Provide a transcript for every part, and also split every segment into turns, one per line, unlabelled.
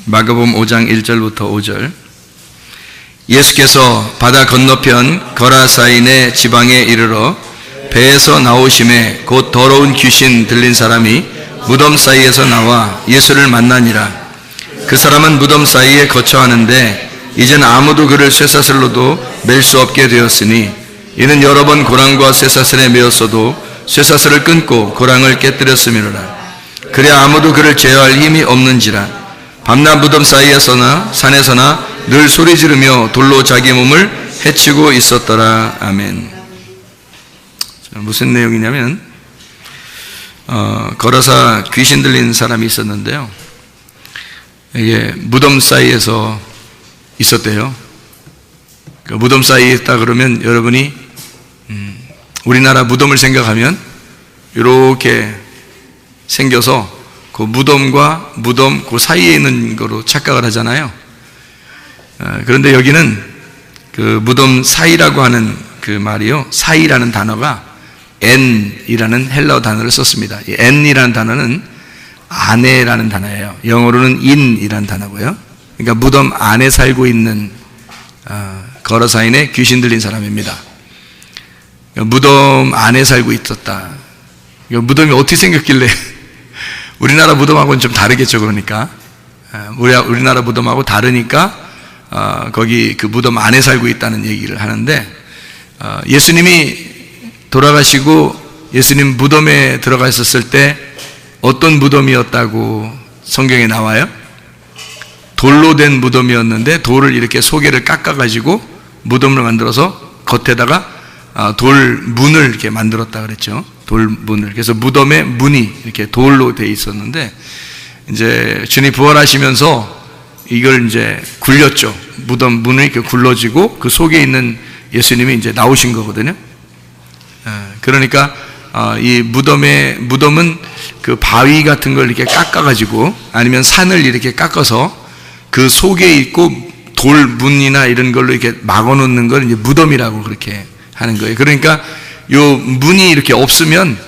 마가복음 5장 1절부터 5절. 예수께서 바다 건너편 거라사인의 지방에 이르러 배에서 나오심에 곧 더러운 귀신 들린 사람이 무덤 사이에서 나와 예수를 만나니라. 그 사람은 무덤 사이에 거처하는데 이제는 아무도 그를 쇠사슬로도 맬 수 없게 되었으니 이는 여러 번 고랑과 쇠사슬에 매었어도 쇠사슬을 끊고 고랑을 깨뜨렸음이로라. 그래야 아무도 그를 제어할 힘이 없는지라. 밤낮 무덤 사이에서나 산에서나 늘 소리 지르며 돌로 자기 몸을 해치고 있었더라. 아멘. 무슨 내용이냐면 걸어서 귀신 들린 사람이 있었는데요. 이게 무덤 사이에서 있었대요. 그 무덤 사이에 있다 그러면 여러분이 우리나라 무덤을 생각하면 이렇게 생겨서 그 무덤과 무덤 그 사이에 있는 거로 착각을 하잖아요. 그런데 여기는 그 무덤 사이라고 하는 그 말이요, 사이라는 단어가 N이라는 헬라어 단어를 썼습니다. 이 N이라는 단어는 안에라는 단어예요. 영어로는 in이라는 단어고요. 그러니까 무덤 안에 살고 있는 거라사인의 귀신 들린 사람입니다. 무덤 안에 살고 있었다. 무덤이 어떻게 생겼길래 우리나라 무덤하고는 좀 다르겠죠. 그러니까 우리나라 무덤하고 다르니까 거기 그 무덤 안에 살고 있다는 얘기를 하는데, 예수님이 돌아가시고 예수님 무덤에 들어가 있었을 때 어떤 무덤이었다고 성경에 나와요? 돌로 된 무덤이었는데 돌을 이렇게 소개를 깎아가지고 무덤을 만들어서 겉에다가 돌 문을 이렇게 만들었다 그랬죠. 돌 문을. 그래서 무덤에 문이 이렇게 돌로 돼 있었는데, 이제 주님 부활하시면서 이걸 이제 굴렸죠. 무덤 문을 이렇게 굴러지고 그 속에 있는 예수님이 이제 나오신 거거든요. 그러니까 이 무덤은 그 바위 같은 걸 이렇게 깎아가지고 아니면 산을 이렇게 깎아서 그 속에 있고 돌 문이나 이런 걸로 이렇게 막아놓는 걸 이제 무덤이라고 그렇게 하는 거예요. 그러니까 요 문이 이렇게 없으면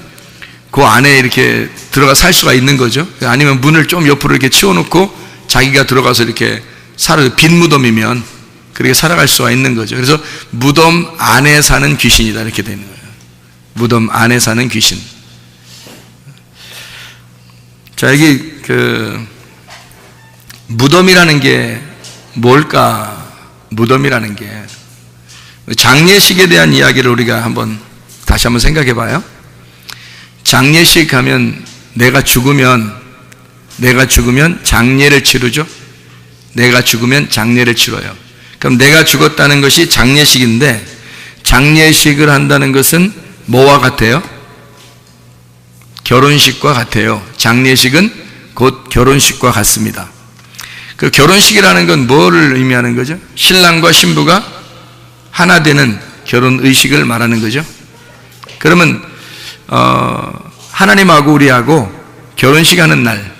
그 안에 이렇게 들어가 살 수가 있는 거죠. 아니면 문을 좀 옆으로 이렇게 치워놓고 자기가 들어가서 이렇게 빈 무덤이면 그렇게 살아갈 수가 있는 거죠. 그래서 무덤 안에 사는 귀신이다 이렇게 되는 거예요. 무덤 안에 사는 귀신. 자, 여기 그 무덤이라는 게 뭘까? 무덤이라는 게 장례식에 대한 이야기를 우리가 다시 한번 생각해 봐요. 장례식 하면 내가 죽으면 장례를 치르죠. 내가 죽으면 장례를 치러요. 그럼 내가 죽었다는 것이 장례식인데, 장례식을 한다는 것은 뭐와 같아요? 결혼식과 같아요. 장례식은 곧 결혼식과 같습니다. 그 결혼식이라는 건 뭐를 의미하는 거죠? 신랑과 신부가 하나 되는 결혼 의식을 말하는 거죠. 그러면 하나님하고 우리하고 결혼식 하는 날,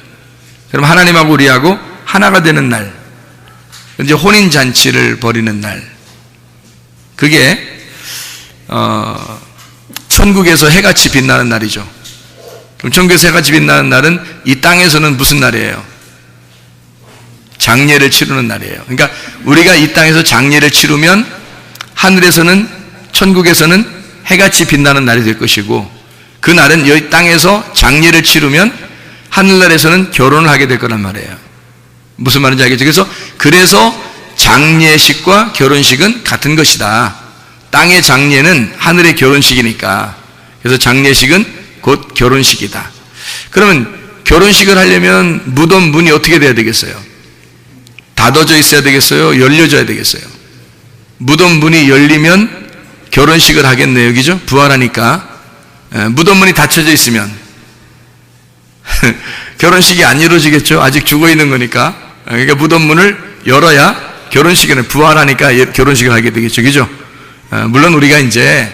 그럼 하나님하고 우리하고 하나가 되는 날, 이제 혼인 잔치를 벌이는 날, 그게 천국에서 해같이 빛나는 날이죠. 그럼 천국에서 해같이 빛나는 날은 이 땅에서는 무슨 날이에요? 장례를 치르는 날이에요. 그러니까 우리가 이 땅에서 장례를 치르면 하늘에서는, 천국에서는 해같이 빛나는 날이 될 것이고, 그 날은 이 땅에서 장례를 치르면 하늘나라에서는 결혼을 하게 될 거란 말이에요. 무슨 말인지 알겠죠? 그래서 장례식과 결혼식은 같은 것이다. 땅의 장례는 하늘의 결혼식이니까. 그래서 장례식은 곧 결혼식이다. 그러면 결혼식을 하려면 무덤 문이 어떻게 돼야 되겠어요? 닫아져 있어야 되겠어요? 열려져야 되겠어요? 무덤 문이 열리면 결혼식을 하겠네요. 여기죠? 부활하니까. 무덤 문이 닫혀져 있으면 결혼식이 안 이루어지겠죠? 아직 죽어 있는 거니까. 그러니까 무덤 문을 열어야 결혼식을, 부활하니까 결혼식을 하게 되겠죠. 그죠? 물론 우리가 이제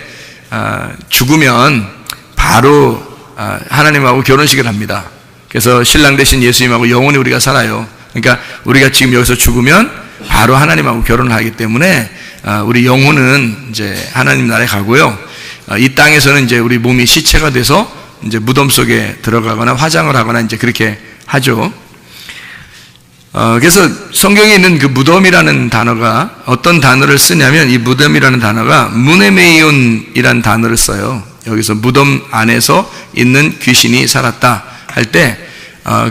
죽으면 바로 하나님하고 결혼식을 합니다. 그래서 신랑 대신 예수님하고 영원히 우리가 살아요. 그러니까 우리가 지금 여기서 죽으면 바로 하나님하고 결혼을 하기 때문에 우리 영혼은 이제 하나님 나라에 가고요. 이 땅에서는 이제 우리 몸이 시체가 돼서 이제 무덤 속에 들어가거나 화장을 하거나 이제 그렇게 하죠. 그래서 성경에 있는 그 무덤이라는 단어가 어떤 단어를 쓰냐면, 이 무덤이라는 단어가 무네메이온이라는 단어를 써요. 여기서 무덤 안에서 있는 귀신이 살았다 할 때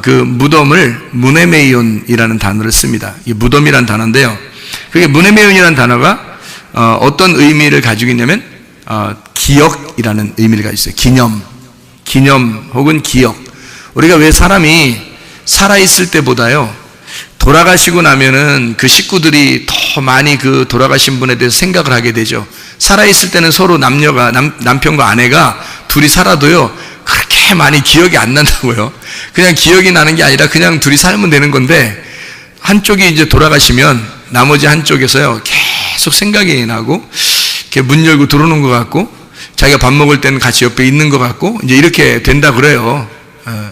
그 무덤을 무네메이온이라는 단어를 씁니다. 이 무덤이라는 단어인데요, 그게 무네메이온이라는 단어가 어떤 의미를 가지고 있냐면 기억이라는 의미를 가지고 있어요. 기념 혹은 기억. 우리가 왜 사람이 살아있을 때보다요, 돌아가시고 나면은 그 식구들이 더 많이 그 돌아가신 분에 대해서 생각을 하게 되죠. 살아있을 때는 서로 남녀가, 남편과 아내가 둘이 살아도요, 그렇게 많이 기억이 안 난다고요. 그냥 기억이 나는 게 아니라 그냥 둘이 살면 되는 건데, 한쪽이 이제 돌아가시면 나머지 한쪽에서요, 계속 생각이 나고, 이렇게 문 열고 들어오는 것 같고, 자기가 밥 먹을 때는 같이 옆에 있는 것 같고, 이제 이렇게 된다 그래요.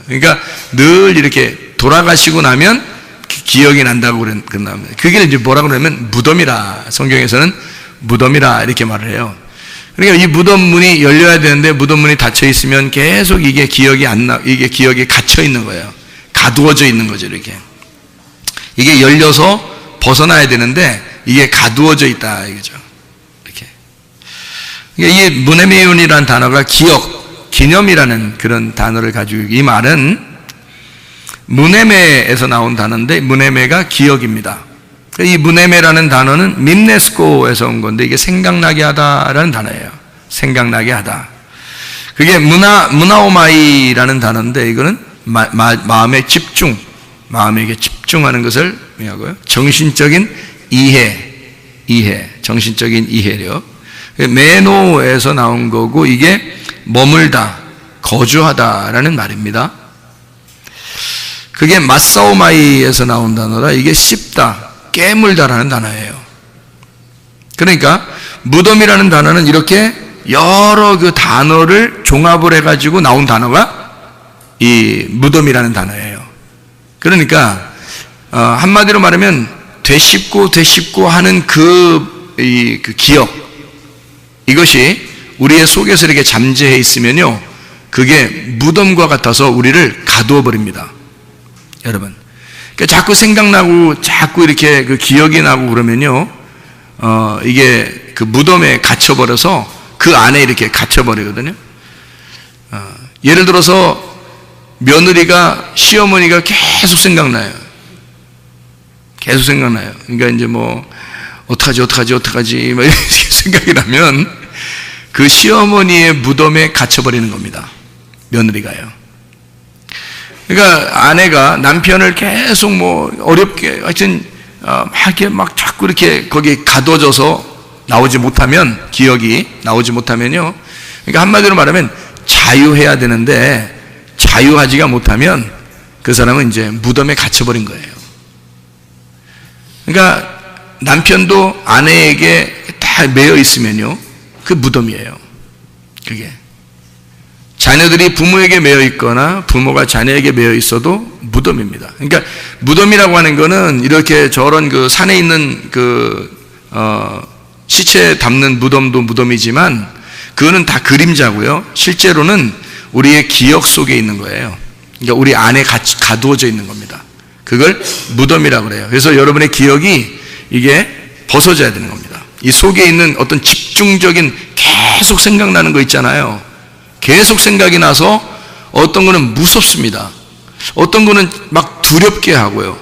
그러니까 늘 이렇게 돌아가시고 나면 기억이 난다고 그런다면, 그게 이제 뭐라고 그러냐면 무덤이라, 성경에서는 무덤이라 이렇게 말을 해요. 그러니까 이 무덤 문이 열려야 되는데 무덤 문이 닫혀 있으면 계속 이게 기억이 안 나, 이게 기억이 갇혀 있는 거예요. 가두어져 있는 거죠, 이렇게. 이게 열려서 벗어나야 되는데 이게 가두어져 있다 이거죠. 이렇게. 그러니까 이 무네메온이라는 단어가 기억, 기념이라는 그런 단어를 가지고, 이 말은 무네메에서 나온 단어인데, 무네메가 기억입니다. 이 무네메라는 단어는 밈네스코에서 온 건데, 이게 생각나게 하다라는 단어예요. 생각나게 하다. 그게 무나오마이라는 단어인데, 이거는 마음의 집중, 마음에게 집중하는 것을 의미하고요. 정신적인 이해, 정신적인 이해력. 메노에서 나온 거고, 이게 머물다, 거주하다라는 말입니다. 그게 마사오마이에서 나온 단어라, 이게 씹다, 깨물다라는 단어예요. 그러니까 무덤이라는 단어는 이렇게 여러 그 단어를 종합을 해가지고 나온 단어가 이 무덤이라는 단어예요. 그러니까 한마디로 말하면 되씹고 하는 그 기억, 이것이 우리의 속에서 이렇게 잠재해 있으면요, 그게 무덤과 같아서 우리를 가두어 버립니다. 여러분, 그러니까 자꾸 생각나고 자꾸 이렇게 그 기억이 나고 그러면요, 이게 그 무덤에 갇혀버려서 그 안에 이렇게 갇혀버리거든요. 예를 들어서 며느리가, 시어머니가 계속 생각나요. 계속 생각나요. 그러니까 이제 뭐 어떡하지 막 이렇게 생각이 나면 그 시어머니의 무덤에 갇혀버리는 겁니다, 며느리가요. 그러니까 아내가 남편을 계속 뭐 어렵게, 하여튼 막 자꾸 이렇게 거기 가둬져서 나오지 못하면, 기억이 나오지 못하면요, 그러니까 한마디로 말하면 자유해야 되는데 자유하지가 못하면 그 사람은 이제 무덤에 갇혀버린 거예요. 그러니까 남편도 아내에게 다 매여 있으면요, 그 무덤이에요. 그게 자녀들이 부모에게 매여 있거나 부모가 자녀에게 매여 있어도 무덤입니다. 그러니까 무덤이라고 하는 거는 이렇게 저런 그 산에 있는 시체 담는 무덤도 무덤이지만, 그거는 다 그림자고요. 실제로는 우리의 기억 속에 있는 거예요. 그러니까 우리 안에 가두어져 있는 겁니다. 그걸 무덤이라고 그래요. 그래서 여러분의 기억이 이게 벗어져야 되는 겁니다. 이 속에 있는 어떤 집중적인 계속 생각나는 거 있잖아요. 계속 생각이 나서 어떤 거는 무섭습니다. 어떤 거는 막 두렵게 하고요.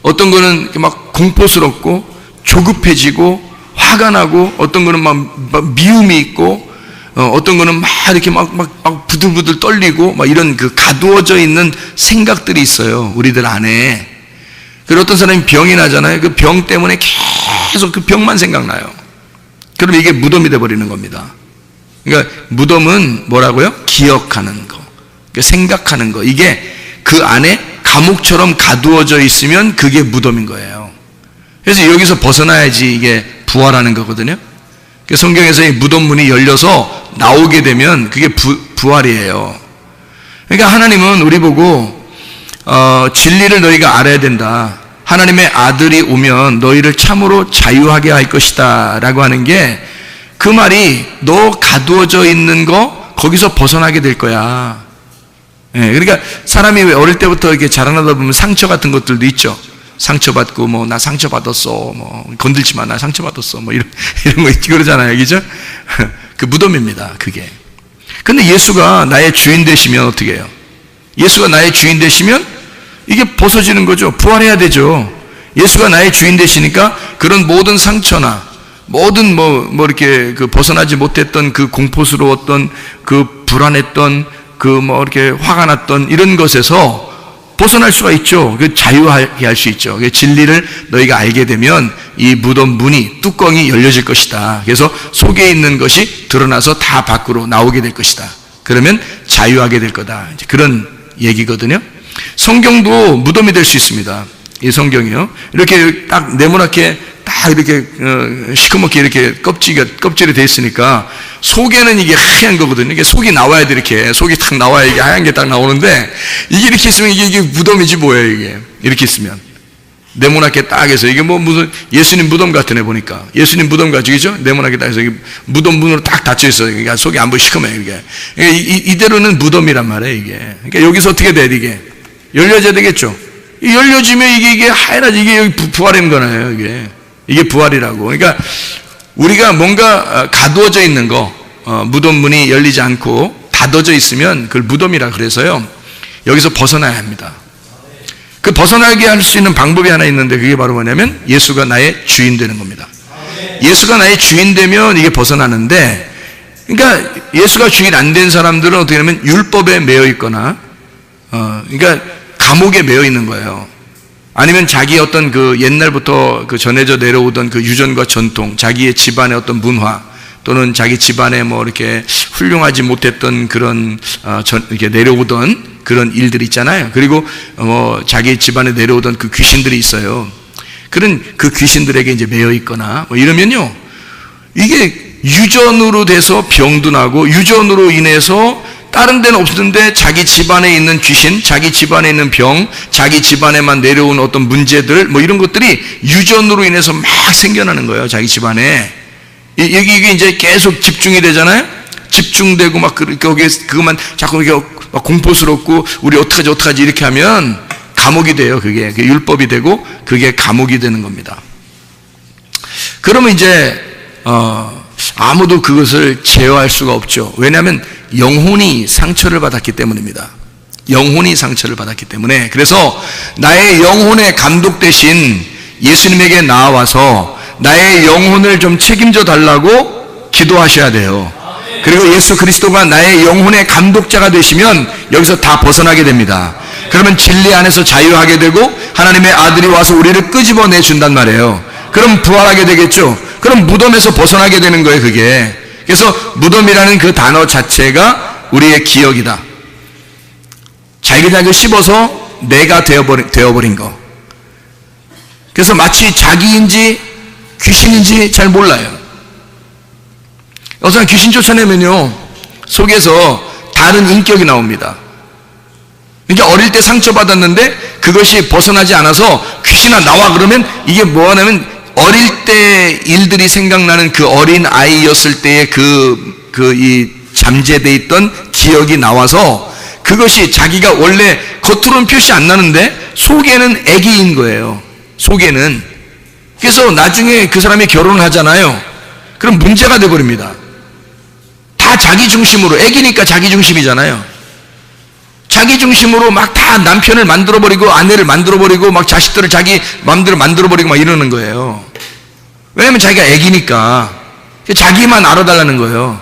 어떤 거는 막 공포스럽고 조급해지고 화가 나고, 어떤 거는 막 미움이 있고, 어떤 거는 막 이렇게 막 부들부들 떨리고, 막 이런 그 가두어져 있는 생각들이 있어요, 우리들 안에. 그리고 어떤 사람이 병이 나잖아요. 그 병 때문에 계속 그 병만 생각나요. 그럼 이게 무덤이 돼버리는 겁니다. 그러니까 무덤은 뭐라고요? 기억하는 거, 생각하는 거, 이게 그 안에 감옥처럼 가두어져 있으면 그게 무덤인 거예요. 그래서 여기서 벗어나야지 이게 부활하는 거거든요. 성경에서 이 무덤 문이 열려서 나오게 되면 그게 부활이에요. 그러니까 하나님은 우리 보고 진리를 너희가 알아야 된다, 하나님의 아들이 오면 너희를 참으로 자유하게 할 것이다 라고 하는 게, 그 말이 너 가두어져 있는 거 거기서 벗어나게 될 거야. 예, 그러니까 사람이 왜 어릴 때부터 이렇게 자라나다 보면 상처 같은 것들도 있죠. 상처받고 뭐 나 상처받았어, 뭐 건들지 마, 나 상처받았어, 뭐 이런 거 있지 그러잖아요, 그죠? 그 무덤입니다, 그게. 근데 예수가 나의 주인 되시면 어떻게 해요? 예수가 나의 주인 되시면 이게 벗어지는 거죠. 부활해야 되죠. 예수가 나의 주인 되시니까 그런 모든 상처나 모든 뭐 이렇게 그 벗어나지 못했던 그 공포스러웠던 그 불안했던 그 뭐 이렇게 화가 났던 이런 것에서 벗어날 수가 있죠. 그 자유하게 할 수 있죠. 그 진리를 너희가 알게 되면 이 무덤 문이 뚜껑이 열려질 것이다. 그래서 속에 있는 것이 드러나서 다 밖으로 나오게 될 것이다. 그러면 자유하게 될 거다. 이제 그런 얘기거든요. 성경도 무덤이 될 수 있습니다. 이 성경이요. 이렇게 딱 네모나게 딱 이렇게 시커멓게 이렇게 껍질이 돼 있으니까 속에는 이게 하얀 거거든요. 이게 속이 나와야 돼. 이렇게 속이 딱 나와야 이게 하얀 게 딱 나오는데 이게 이렇게 있으면 이게 무덤이지 뭐예요, 이게. 이렇게 있으면 네모나게 딱 해서 이게 뭐 무슨 예수님 무덤 같으네 보니까. 예수님 무덤 같죠, 그죠? 네모나게 딱 해서 무덤 문으로 딱 닫혀 있어요. 그러니까 속이 안 보이 시커매요, 이게. 이대로는 무덤이란 말이에요, 이게. 그러니까 여기서 어떻게 돼야 돼, 이게? 열려져야 되겠죠. 열려지면 이게 하얀하지, 이게 부활인 거네요, 이게. 이게 부활이라고. 그러니까 우리가 뭔가 가두어져 있는 거, 무덤 문이 열리지 않고 닫아져 있으면 그걸 무덤이라 그래서요. 여기서 벗어나야 합니다. 그 벗어나게 할 수 있는 방법이 하나 있는데 그게 바로 뭐냐면 예수가 나의 주인 되는 겁니다. 예수가 나의 주인 되면 이게 벗어나는데, 그러니까 예수가 주인 안 된 사람들은 어떻게 하냐면 율법에 매여 있거나, 그러니까 감옥에 매여 있는 거예요. 아니면 자기 어떤 그 옛날부터 그 전해져 내려오던 그 유전과 전통, 자기의 집안의 어떤 문화, 또는 자기 집안에 뭐 이렇게 훌륭하지 못했던 그런 이렇게 내려오던 그런 일들 있잖아요. 그리고 자기 집안에 내려오던 그 귀신들이 있어요. 그런 그 귀신들에게 이제 매여 있거나 뭐 이러면요, 이게 유전으로 돼서 병도 나고, 유전으로 인해서 다른 데는 없는데 자기 집안에 있는 귀신, 자기 집안에 있는 병, 자기 집안에만 내려온 어떤 문제들, 뭐 이런 것들이 유전으로 인해서 막 생겨나는 거예요, 자기 집안에. 이게 이제 계속 집중이 되잖아요? 집중되고 막 거기에 그것만 자꾸 이렇게 막 공포스럽고, 우리 어떡하지 이렇게 하면 감옥이 돼요. 그게 율법이 되고 그게 감옥이 되는 겁니다. 그러면 이제 아무도 그것을 제어할 수가 없죠. 왜냐하면 영혼이 상처를 받았기 때문입니다. 영혼이 상처를 받았기 때문에. 그래서 나의 영혼의 감독 대신 예수님에게 나와서 나의 영혼을 좀 책임져 달라고 기도하셔야 돼요. 그리고 예수 그리스도가 나의 영혼의 감독자가 되시면 여기서 다 벗어나게 됩니다. 그러면 진리 안에서 자유하게 되고 하나님의 아들이 와서 우리를 끄집어내 준단 말이에요. 그럼 부활하게 되겠죠. 그럼 무덤에서 벗어나게 되는 거예요, 그게. 그래서 무덤이라는 그 단어 자체가 우리의 기억이다. 잘게 씹어서 내가 되어버린 거. 그래서 마치 자기인지 귀신인지 잘 몰라요. 어떤 귀신 쫓아내면요, 속에서 다른 인격이 나옵니다. 그러니까 어릴 때 상처받았는데 그것이 벗어나지 않아서 귀신아 나와 그러면 이게 뭐 하냐면 어릴 때 일들이 생각나는 그 어린 아이였을 때의 이 잠재되어 있던 기억이 나와서 그것이 자기가 원래 겉으로는 표시 안 나는데 속에는 애기인 거예요. 속에는. 그래서 나중에 그 사람이 결혼을 하잖아요. 그럼 문제가 돼버립니다. 다 자기 중심으로, 애기니까 자기 중심이잖아요. 자기 중심으로 막 다 남편을 만들어버리고 아내를 만들어버리고 막 자식들을 자기 마음대로 만들어버리고 막 이러는 거예요. 왜냐면 자기가 애기니까. 자기만 알아달라는 거예요.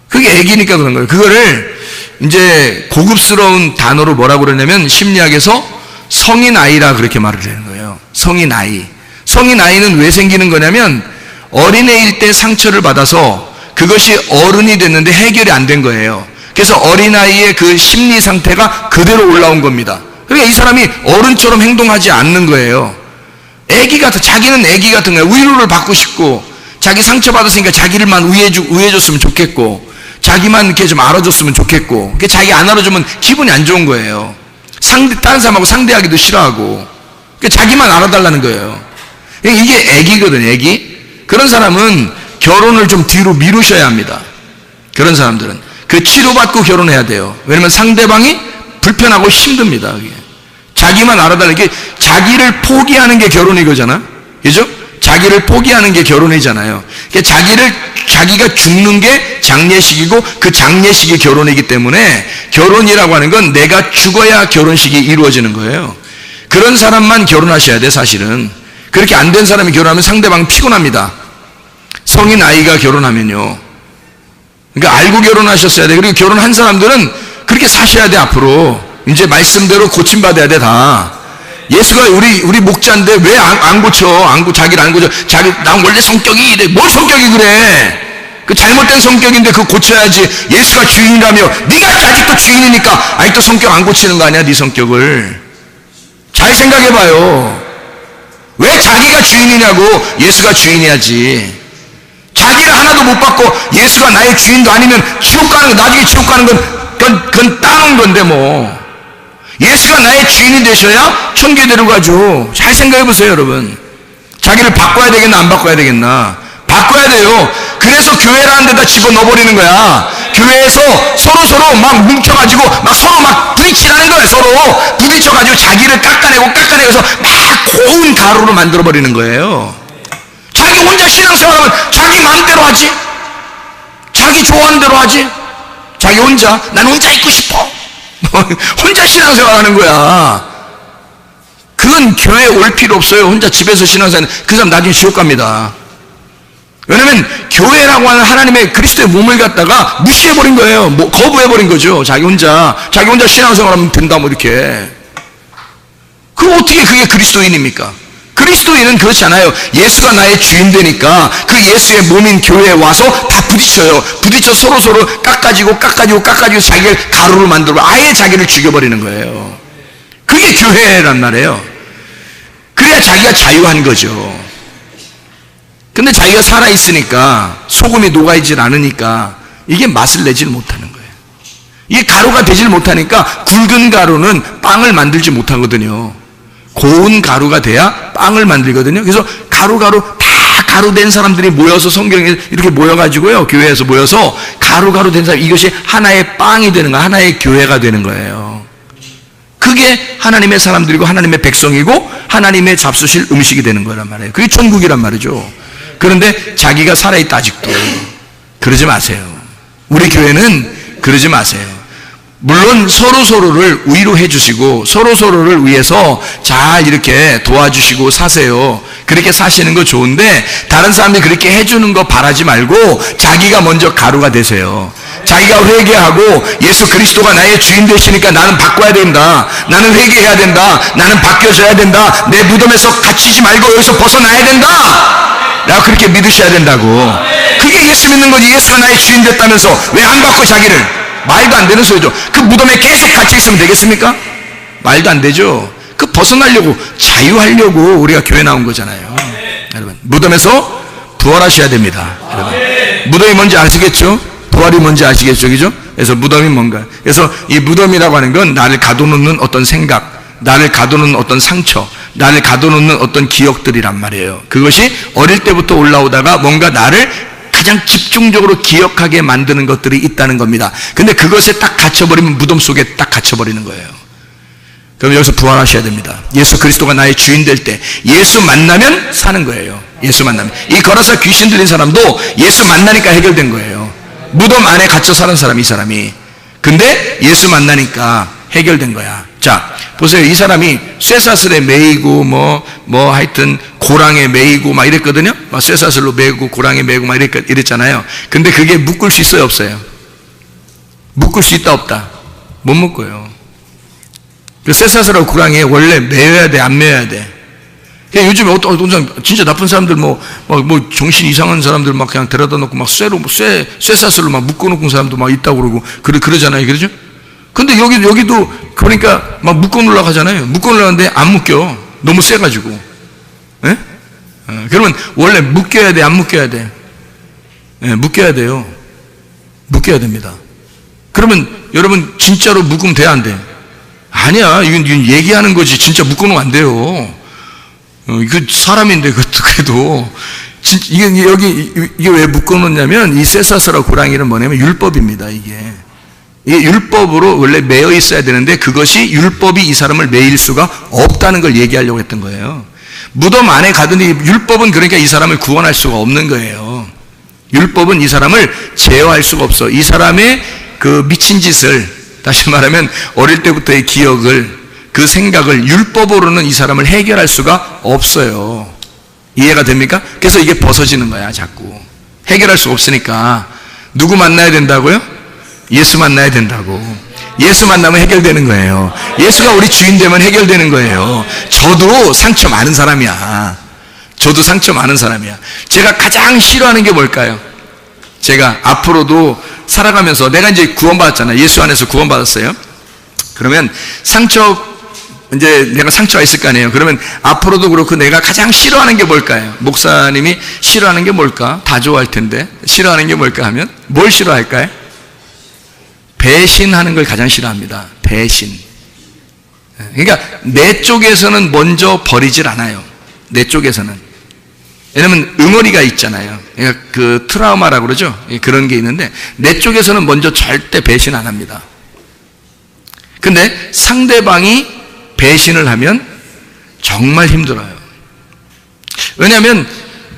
그게 애기니까 그런 거예요. 그거를 이제 고급스러운 단어로 뭐라고 그러냐면 심리학에서 성인 아이라 그렇게 말을 하는 거예요. 성인 아이. 성인 아이는 왜 생기는 거냐면 어린애일 때 상처를 받아서 그것이 어른이 됐는데 해결이 안 된 거예요. 그래서 어린아이의 그 심리 상태가 그대로 올라온 겁니다. 그러니까 이 사람이 어른처럼 행동하지 않는 거예요. 애기 같아. 자기는 애기 같은 거예요. 위로를 받고 싶고, 자기 상처받았으니까 자기를만 우애해줬으면 좋겠고, 자기만 이렇게 좀 알아줬으면 좋겠고, 자기 안 알아주면 기분이 안 좋은 거예요. 다른 사람하고 상대하기도 싫어하고, 자기만 알아달라는 거예요. 이게 애기거든요, 애기. 그런 사람은 결혼을 좀 뒤로 미루셔야 합니다. 그런 사람들은 그 치료받고 결혼해야 돼요. 왜냐면 상대방이 불편하고 힘듭니다. 그게. 자기만 알아달라는 게, 자기를 포기하는 게 결혼이 거잖아. 그죠? 자기를 포기하는 게 결혼이잖아요. 그러니까 자기가 죽는 게 장례식이고 그 장례식이 결혼이기 때문에 결혼이라고 하는 건 내가 죽어야 결혼식이 이루어지는 거예요. 그런 사람만 결혼하셔야 돼, 사실은. 그렇게 안 된 사람이 결혼하면 상대방 피곤합니다. 성인 아이가 결혼하면요. 그러니까 알고 결혼하셨어야 돼. 그리고 결혼한 사람들은 그렇게 사셔야 돼, 앞으로. 이제 말씀대로 고침받아야 돼, 다. 예수가 우리 목자인데 왜 안 고쳐? 자기를 안 고쳐? 난 원래 성격이 이래. 뭘 성격이 그래? 그 잘못된 성격인데 그거 고쳐야지. 예수가 주인이라며. 네가 아직도 주인이니까 아직도 성격 안 고치는 거 아니야, 네 성격을. 잘 생각해봐요. 왜 자기가 주인이냐고. 예수가 주인이야지. 자기를 하나도 못 받고 예수가 나의 주인도 아니면 지옥 가는 거, 나중에 지옥 가는 그건 따놓은 건데 뭐. 예수가 나의 주인이 되셔야 천국에 데려가죠. 잘 생각해보세요, 여러분. 자기를 바꿔야 되겠나, 안 바꿔야 되겠나? 바꿔야 돼요. 그래서 교회라는 데다 집어넣어버리는 거야. 교회에서 서로 막 뭉쳐가지고 막 서로 막 부딪히라는 거예요. 서로 부딪혀가지고 자기를 깎아내고서 막 고운 가루로 만들어버리는 거예요. 자기 혼자 신앙생활하면 자기 마음대로 하지. 자기 좋아하는 대로 하지. 자기 혼자, 난 혼자 있고 싶어. 혼자 신앙생활하는 거야. 그건 교회에 올 필요 없어요. 혼자 집에서 신앙생활, 그 사람 나중에 지옥 갑니다. 왜냐면 교회라고 하는 하나님의 그리스도의 몸을 갖다가 무시해버린 거예요. 거부해버린 거죠. 자기 혼자 신앙생활하면 된다, 뭐 이렇게. 그럼 어떻게 그게 그리스도인입니까? 그리스도인은 그렇지 않아요. 예수가 나의 주인 되니까 그 예수의 몸인 교회에 와서 다 부딪혀요. 부딪혀 서로 깎아지고 자기를 가루로 만들고 아예 자기를 죽여버리는 거예요. 그게 교회란 말이에요. 그래야 자기가 자유한 거죠. 근데 자기가 살아있으니까 소금이 녹아있질 않으니까 이게 맛을 내질 못하는 거예요. 이게 가루가 되질 못하니까 굵은 가루는 빵을 만들지 못하거든요. 고운 가루가 돼야 빵을 만들거든요. 그래서 가루 다 가루 된 사람들이 모여서 성경에 이렇게 모여가지고요, 교회에서 모여서 가루 된 사람, 이것이 하나의 빵이 되는 거야. 하나의 교회가 되는 거예요. 그게 하나님의 사람들이고 하나님의 백성이고 하나님의 잡수실 음식이 되는 거란 말이에요. 그게 천국이란 말이죠. 그런데 자기가 살아있다, 아직도. 그러지 마세요. 우리 교회는 그러지 마세요. 물론 서로를 위로해 주시고 서로를 위해서 잘 이렇게 도와주시고 사세요. 그렇게 사시는 거 좋은데 다른 사람들이 그렇게 해주는 거 바라지 말고 자기가 먼저 가루가 되세요. 자기가 회개하고 예수 그리스도가 나의 주인 되시니까 나는 바꿔야 된다. 나는 회개해야 된다. 나는 바뀌어져야 된다. 내 무덤에서 갇히지 말고 여기서 벗어나야 된다. 라고 그렇게 믿으셔야 된다고. 그게 예수 믿는 거지. 예수가 나의 주인 됐다면서 왜 안 바꿔 자기를? 말도 안 되는 소리죠. 그 무덤에 계속 갇혀 있으면 되겠습니까? 말도 안 되죠. 그 벗어나려고, 자유하려고 우리가 교회 나온 거잖아요. 여러분, 무덤에서 부활하셔야 됩니다. 여러분, 무덤이 뭔지 아시겠죠? 부활이 뭔지 아시겠죠? 그죠? 그래서 무덤이 뭔가. 그래서 이 무덤이라고 하는 건 나를 가둬놓는 어떤 생각, 나를 가둬놓는 어떤 상처, 나를 가둬놓는 어떤 기억들이란 말이에요. 그것이 어릴 때부터 올라오다가 뭔가 나를 가장 집중적으로 기억하게 만드는 것들이 있다는 겁니다. 근데 그것에 딱 갇혀버리면 무덤 속에 딱 갇혀버리는 거예요. 그럼 여기서 부활하셔야 됩니다. 예수 그리스도가 나의 주인 될 때 예수 만나면 사는 거예요. 예수 만나면. 이 거라사 귀신 들린 사람도 예수 만나니까 해결된 거예요. 무덤 안에 갇혀 사는 사람이, 이 사람이. 근데 예수 만나니까 해결된 거야. 자, 보세요. 이 사람이 쇠사슬에 매이고 하여튼 고랑에 매이고 막 이랬거든요. 막 쇠사슬로 매고 고랑에 매고 막 이랬잖아요. 근데 그게 묶을 수 있어요, 없어요? 묶을 수 있다, 없다? 못 묶어요. 그 쇠사슬하고 고랑에 원래 매여야 돼, 안 매여야 돼? 그냥 요즘에 어떤 사람, 진짜 나쁜 사람들 정신 이상한 사람들 막 그냥 데려다 놓고 막 쇠사슬로 막 묶어놓은 사람도 막 있다고 그러고 그러잖아요. 그러죠? 근데 여기도 그러니까 막 묶어 놓으려고 하잖아요. 묶어 놓으려는데 안 묶여. 너무 세가지고. 예? 그러면 원래 묶여야 돼, 안 묶여야 돼? 예, 묶여야 돼요. 묶여야 됩니다. 그러면 여러분 진짜로 묶으면 돼, 안 돼? 아니야. 이건 얘기하는 거지. 진짜 묶어 놓으면 안 돼요. 이거 사람인데 그래도 이게 왜 묶어 놓냐면 이 쇠사슬하고 고랑이는 뭐냐면 율법입니다. 이게 이 율법으로 원래 매여 있어야 되는데 그것이 율법이 이 사람을 매일 수가 없다는 걸 얘기하려고 했던 거예요. 무덤 안에 가더니 율법은 그러니까 이 사람을 구원할 수가 없는 거예요. 율법은 이 사람을 제어할 수가 없어. 이 사람의 그 미친 짓을, 다시 말하면 어릴 때부터의 기억을, 그 생각을 율법으로는 이 사람을 해결할 수가 없어요. 이해가 됩니까? 그래서 이게 벗어지는 거야, 자꾸. 해결할 수 없으니까 누구 만나야 된다고요? 예수 만나야 된다고. 예수 만나면 해결되는 거예요. 예수가 우리 주인 되면 해결되는 거예요. 저도 상처 많은 사람이야. 저도 상처 많은 사람이야. 제가 가장 싫어하는 게 뭘까요? 제가 앞으로도 살아가면서, 내가 이제 구원받았잖아요. 예수 안에서 구원받았어요. 그러면 이제 내가 상처가 있을 거 아니에요. 그러면 앞으로도 그렇고 내가 가장 싫어하는 게 뭘까요? 목사님이 싫어하는 게 뭘까? 다 좋아할 텐데 싫어하는 게 뭘까 하면 뭘 싫어할까요? 배신하는 걸 가장 싫어합니다. 배신. 그러니까 내 쪽에서는 먼저 버리질 않아요. 내 쪽에서는. 왜냐면 응어리가 있잖아요. 그러니까 그 트라우마라고 그러죠. 그런 게 있는데 내 쪽에서는 먼저 절대 배신 안 합니다. 근데 상대방이 배신을 하면 정말 힘들어요. 왜냐하면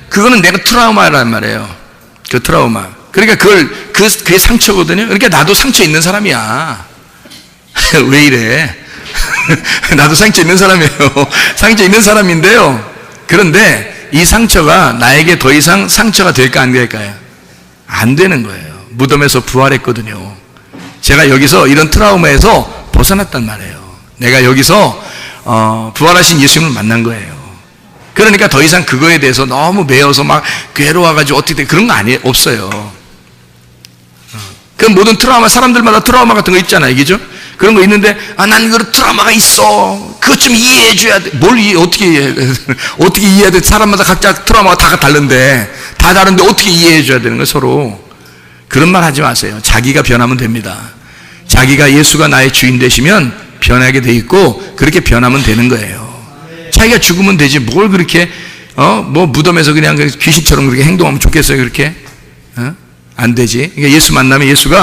그거는 내가 트라우마란 말이에요. 그 트라우마. 그러니까 그게 상처거든요. 그러니까 나도 상처 있는 사람이야. 왜 이래? 나도 상처 있는 사람이에요. 상처 있는 사람인데요. 그런데 이 상처가 나에게 더 이상 상처가 될까 안 될까요? 안 되는 거예요. 무덤에서 부활했거든요. 제가 여기서 이런 트라우마에서 벗어났단 말이에요. 내가 여기서 부활하신 예수님을 만난 거예요. 그러니까 더 이상 그거에 대해서 너무 매여서 막 괴로워가지고 어떻게 돼, 그런 거 없어요. 그 모든 트라우마, 사람들마다 트라우마 같은 거 있잖아요. 이게죠? 그런 거 있는데, 난 그런 트라우마가 있어. 그것 좀 이해해줘야 돼. 어떻게 이해해? 어떻게 이해해야 돼? 사람마다 각자 트라우마가 다 다른데 어떻게 이해해줘야 되는 거예요, 서로. 그런 말 하지 마세요. 자기가 변하면 됩니다. 자기가 예수가 나의 주인 되시면 변하게 돼 있고, 그렇게 변하면 되는 거예요. 자기가 죽으면 되지, 뭘 그렇게, 무덤에서 그냥 귀신처럼 그렇게 행동하면 좋겠어요, 그렇게? 안 되지. 그러니까 예수 만나면 예수가,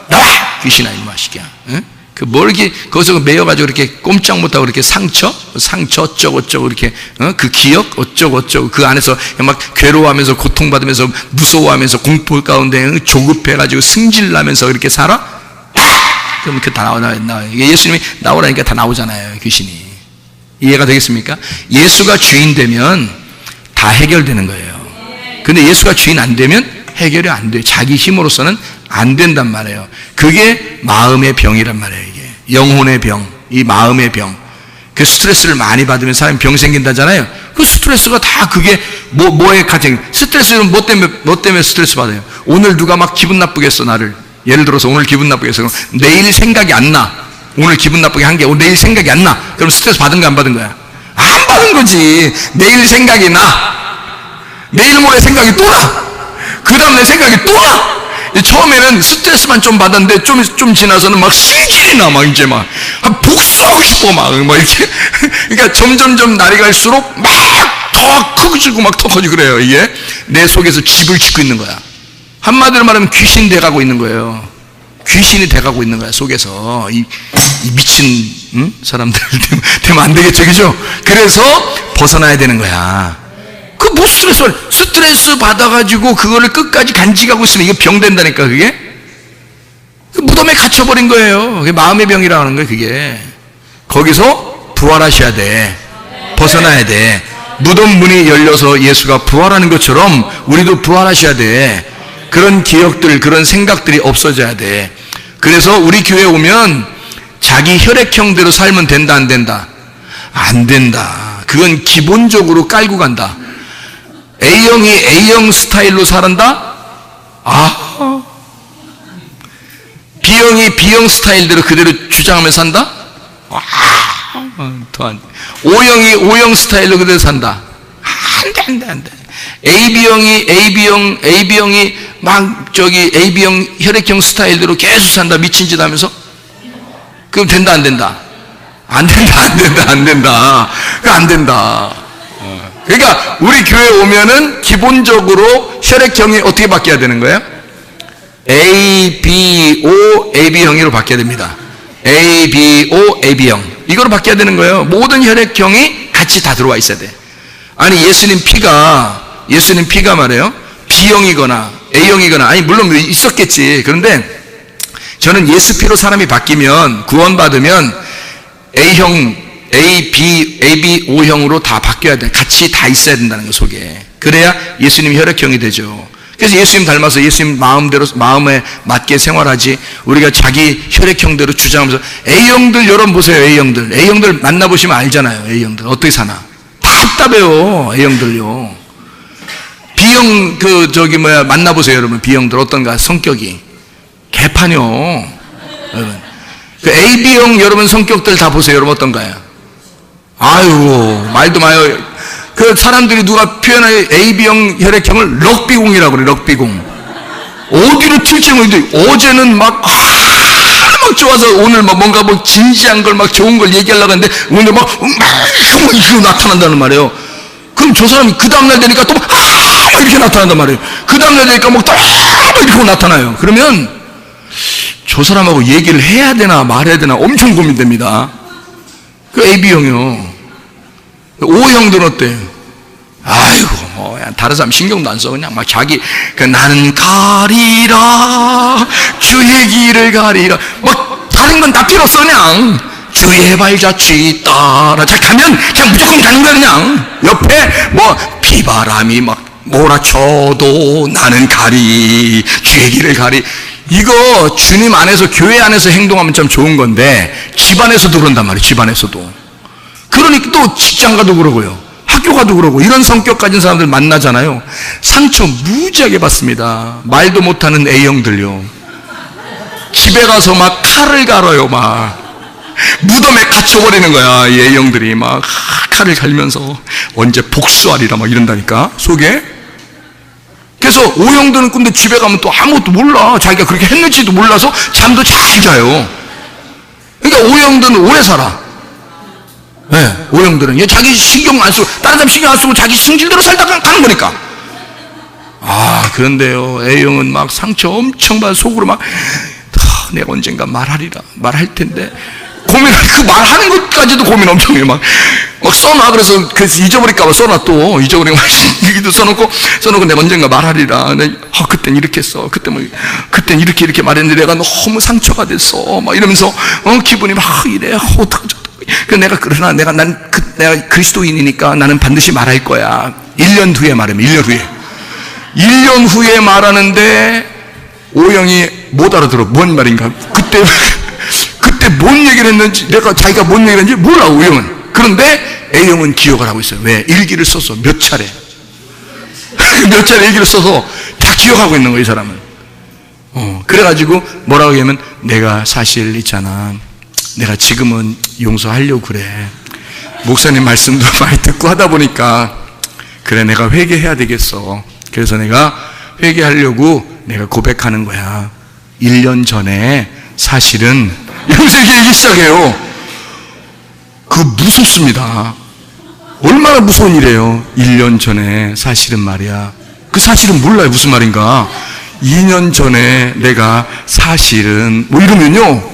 나와! 귀신아, 이놈아, 시기야. 뭘 이렇게, 거기서 매여가지고 이렇게 꼼짝 못하고 이렇게 상처 어쩌고저쩌고 이렇게, 그 기억 어쩌고저쩌고 그 안에서 막 괴로워하면서 고통받으면서 무서워하면서 공포 가운데 조급해가지고 승질나면서 이렇게 살아? 그럼 그 다 나와. 예수님이 나오라니까 다 나오잖아요, 귀신이. 이해가 되겠습니까? 예수가 주인 되면 다 해결되는 거예요. 근데 예수가 주인 안 되면 해결이 안 돼요. 자기 힘으로서는 안 된단 말이에요. 그게 마음의 병이란 말이에요. 이게 영혼의 병, 이 마음의 병. 그 스트레스를 많이 받으면 사람이 병 생긴다잖아요. 그 스트레스가 다 그게 뭐에 가장, 스트레스는 뭐 때문에 스트레스 받아요? 오늘 누가 막 기분 나쁘게 했어, 나를. 예를 들어서 오늘 기분 나쁘게 해서 내일 생각이 안 나. 오늘 기분 나쁘게 한 게 내일 생각이 안 나. 그럼 스트레스 받은 거 안 받은 거야? 안 받은 거지. 내일 생각이 나. 내일 모레 생각이 또 나. 그 다음날 생각이 또 나. 처음에는 스트레스만 좀 받았는데 좀 지나서는 막 승질이 나. 막 이제 막 복수하고 싶어. 막 이렇게. 그러니까 점점점 날이 갈수록 막 더 커지고 막 더 커지고 그래요. 이게 내 속에서 집을 짓고 있는 거야. 한마디로 말하면 귀신 돼가고 있는 거예요. 귀신이 돼가고 있는 거야, 속에서. 이 미친, 사람들 되면 안 되겠죠, 그죠? 그래서 벗어나야 되는 거야. 뭐 스트레스 받아가지고 그거를 끝까지 간직하고 있으면 이거 병 된다니까, 그게? 무덤에 갇혀버린 거예요. 그게 마음의 병이라고 하는 거예요, 그게. 거기서 부활하셔야 돼. 벗어나야 돼. 무덤 문이 열려서 예수가 부활하는 것처럼 우리도 부활하셔야 돼. 그런 기억들, 그런 생각들이 없어져야 돼. 그래서 우리 교회에 오면 자기 혈액형대로 살면 된다, 안 된다? 안 된다. 그건 기본적으로 깔고 간다. A형이 A형 스타일로 살았다? B형이 B형 스타일대로 그대로 주장하며 산다? O형이 O형 스타일로 그대로 산다? 안 돼. AB형이 막 AB형 혈액형 스타일대로 계속 산다, 미친 짓 하면서? 그럼 된다, 안 된다? 안 된다. 그러니까 우리 교회 오면은 기본적으로 혈액형이 어떻게 바뀌어야 되는 거예요? ABO, AB형으로 바뀌어야 됩니다. ABO, AB형. 이거로 바뀌어야 되는 거예요. 모든 혈액형이 같이 다 들어와 있어야 돼. 아니, 예수님 피가 말이에요. B형이거나 A형이거나, 아니, 물론 있었겠지. 그런데 저는 예수 피로 사람이 바뀌면, 구원받으면 A형, AB, O형으로 다 바뀌어야 돼. 같이 다 있어야 된다는 거 속에. 그래야 예수님 혈액형이 되죠. 그래서 예수님 닮아서 예수님 마음에 맞게 생활하지, 우리가 자기 혈액형대로 주장하면서, A형들 여러분 보세요. A형들 만나보시면 알잖아요. A형들 어떻게 사나. 답답해요. A형들요. B형 만나보세요. 여러분. B형들 어떤가 성격이. 개판이요. 여러분. 그 AB형 여러분 성격들 다 보세요. 여러분 어떤가요? 아유, 말도 마요. 그 사람들이 누가 표현해 AB형 혈액형을 럭비공이라고 그래. 럭비공. 어디로 튈지 모르는데 어제는 막 좋아서 오늘 막 뭔가 뭐 진지한 걸 막 좋은 걸 얘기하려고 하는데 오늘 막 이렇게 나타난다는 말이에요. 그럼 저 사람이 그 다음날 되니까 또 이렇게 나타난단 말이에요. 그 다음날 되니까 뭐 또 이렇게 나타나요. 그러면 저 사람하고 얘기를 해야 되나 말해야 되나 엄청 고민됩니다. 그 AB형이요. O형들은 어때요? 아이고, 다른 사람 신경도 안 써. 그냥 막 자기, 나는 가리라, 주의 길을 가리라. 막, 다른 건 다 필요 없어, 그냥. 주의 발자취 따라. 자, 가면 그냥 무조건 가는 거야, 그냥. 옆에 뭐, 비바람이 막 몰아쳐도 나는 가리, 주의 길을 가리. 이거 주님 안에서, 교회 안에서 행동하면 참 좋은 건데, 집 안에서도 그런단 말이에요, 집 안에서도. 그러니까 또 직장 가도 그러고요. 학교 가도 그러고. 이런 성격 가진 사람들 만나잖아요. 상처 무지하게 받습니다. 말도 못하는 A형들요. 집에 가서 막 칼을 갈아요. 막 무덤에 갇혀버리는 거야. 이 A형들이 막 칼을 갈면서 언제 복수하리라 막 이런다니까 속에. 그래서 O형들은 근데 집에 가면 또 아무것도 몰라. 자기가 그렇게 했는지도 몰라서 잠도 잘 자요. 그러니까 O형들은 오래 살아. 네, O형들은 자기 신경 안 쓰고, 다른 사람 신경 안 쓰고 자기 승질대로 살다가 가는 거니까. 그런데요, A형은 막 상처 엄청 받아. 속으로 막 내가 언젠가 말할 텐데 고민을, 그 말하는 것까지도 고민 엄청 해요. 막 써놔. 그래서 잊어버릴까봐 써놔. 또 잊어버리고 여기도 써놓고 내가 언젠가 말하리라. 그땐 이렇게 했어. 그땐 이렇게 말했는데 내가 너무 상처가 됐어. 막 이러면서 기분이 막 이래. 어떡하죠? 내가 그리스도인이니까 나는 반드시 말할 거야. 1년 후에 말하면 1년 후에 말하는데 O형이 못 알아들어. 뭔 말인가? 그때 뭔 얘기를 했는지, 자기가 뭔 얘기를 했는지 몰라, O형은. 그런데 A형은 기억을 하고 있어요. 왜? 일기를 써서 몇 차례 일기를 써서 다 기억하고 있는 거예요, 이 사람은. 그래가지고 뭐라고 하냐면, 내가 사실 있잖아, 내가 지금은 용서하려고 그래. 목사님 말씀도 많이 듣고 하다 보니까 그래, 내가 회개해야 되겠어. 그래서 내가 회개하려고 내가 고백하는 거야. 1년 전에 사실은 이러면서 얘기 시작해요. 무섭습니다. 얼마나 무서운 일이에요. 1년 전에 사실은 말이야. 그 사실은 몰라요. 무슨 말인가. 2년 전에 내가 사실은 뭐 이러면요,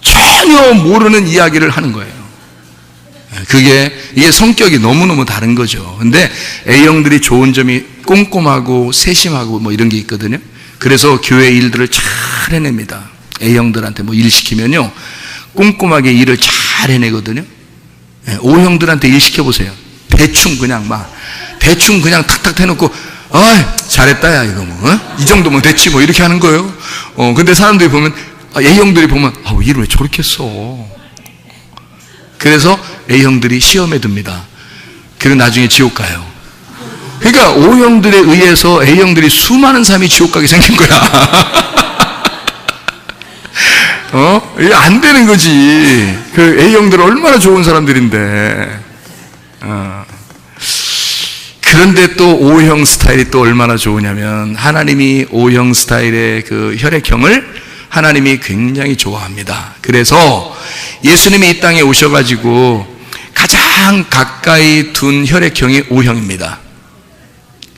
전혀 모르는 이야기를 하는 거예요. 이게 성격이 너무너무 다른 거죠. 근데 A형들이 좋은 점이 꼼꼼하고 세심하고 뭐 이런 게 있거든요. 그래서 교회 일들을 잘 해냅니다. A형들한테 뭐 일 시키면요, 꼼꼼하게 일을 잘 해내거든요. O형들한테 일 시켜보세요. 대충 그냥 탁탁 해놓고, 잘했다, 야, 이거 뭐, 이 정도면 됐지, 뭐, 이렇게 하는 거예요. 근데 사람들이 보면, A형들이 보면, 일을 왜 저렇게 했어? 그래서 A형들이 시험에 듭니다. 그리고 나중에 지옥 가요. 그러니까 O형들에 의해서 A형들이 수많은 사람이 지옥 가게 생긴 거야. 이게 안 되는 거지. 그 A형들은 얼마나 좋은 사람들인데. 그런데 또 O형 스타일이 또 얼마나 좋으냐면, 하나님이 O형 스타일의 그 혈액형을 하나님이 굉장히 좋아합니다. 그래서 예수님이 이 땅에 오셔가지고 가장 가까이 둔 혈액형이 O형입니다.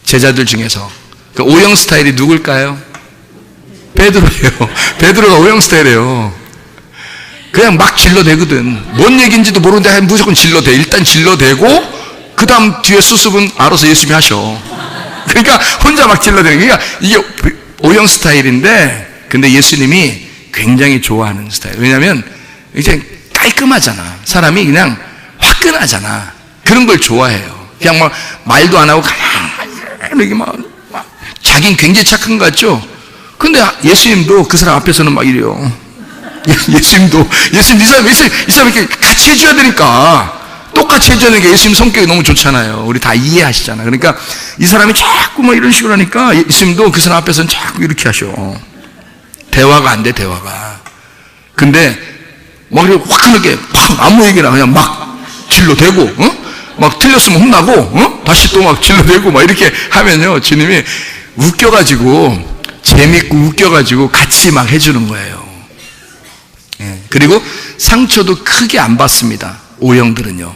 제자들 중에서. 그 O형 스타일이 누굴까요? 베드로예요. 베드로가 오형 스타일이에요. 그냥 막 질러대거든. 뭔 얘기인지도 모르는데 무조건 질러대. 일단 질러대고 그 다음 뒤에 수습은 알아서 예수님이 하셔. 그러니까 혼자 막 질러대는. 그러니까 이게 오형 스타일인데, 근데 예수님이 굉장히 좋아하는 스타일. 왜냐하면 이제 깔끔하잖아. 사람이 그냥 화끈하잖아. 그런 걸 좋아해요. 그냥 막 말도 안 하고 가만히 이렇게 막 자긴 굉장히 착한 것 같죠? 근데 예수님도 그 사람 앞에서는 막 이래요. 예수님도 이 사람 이렇게 같이 해줘야 되니까, 똑같이 해줘야 되니까. 예수님 성격이 너무 좋잖아요. 우리 다 이해하시잖아. 그러니까 이 사람이 자꾸 막 이런 식으로 하니까 예수님도 그 사람 앞에서는 자꾸 이렇게 하셔. 대화가 안 돼, 대화가. 근데 막 이렇게 화끈하게 막 아무 얘기나 그냥 막 질러대고, 막 틀렸으면 혼나고, 다시 또 막 질러대고 막 이렇게 하면요, 주님이 웃겨가지고, 재밌고 웃겨가지고 같이 막 해주는 거예요. 예. 그리고 상처도 크게 안 받습니다, O형들은요.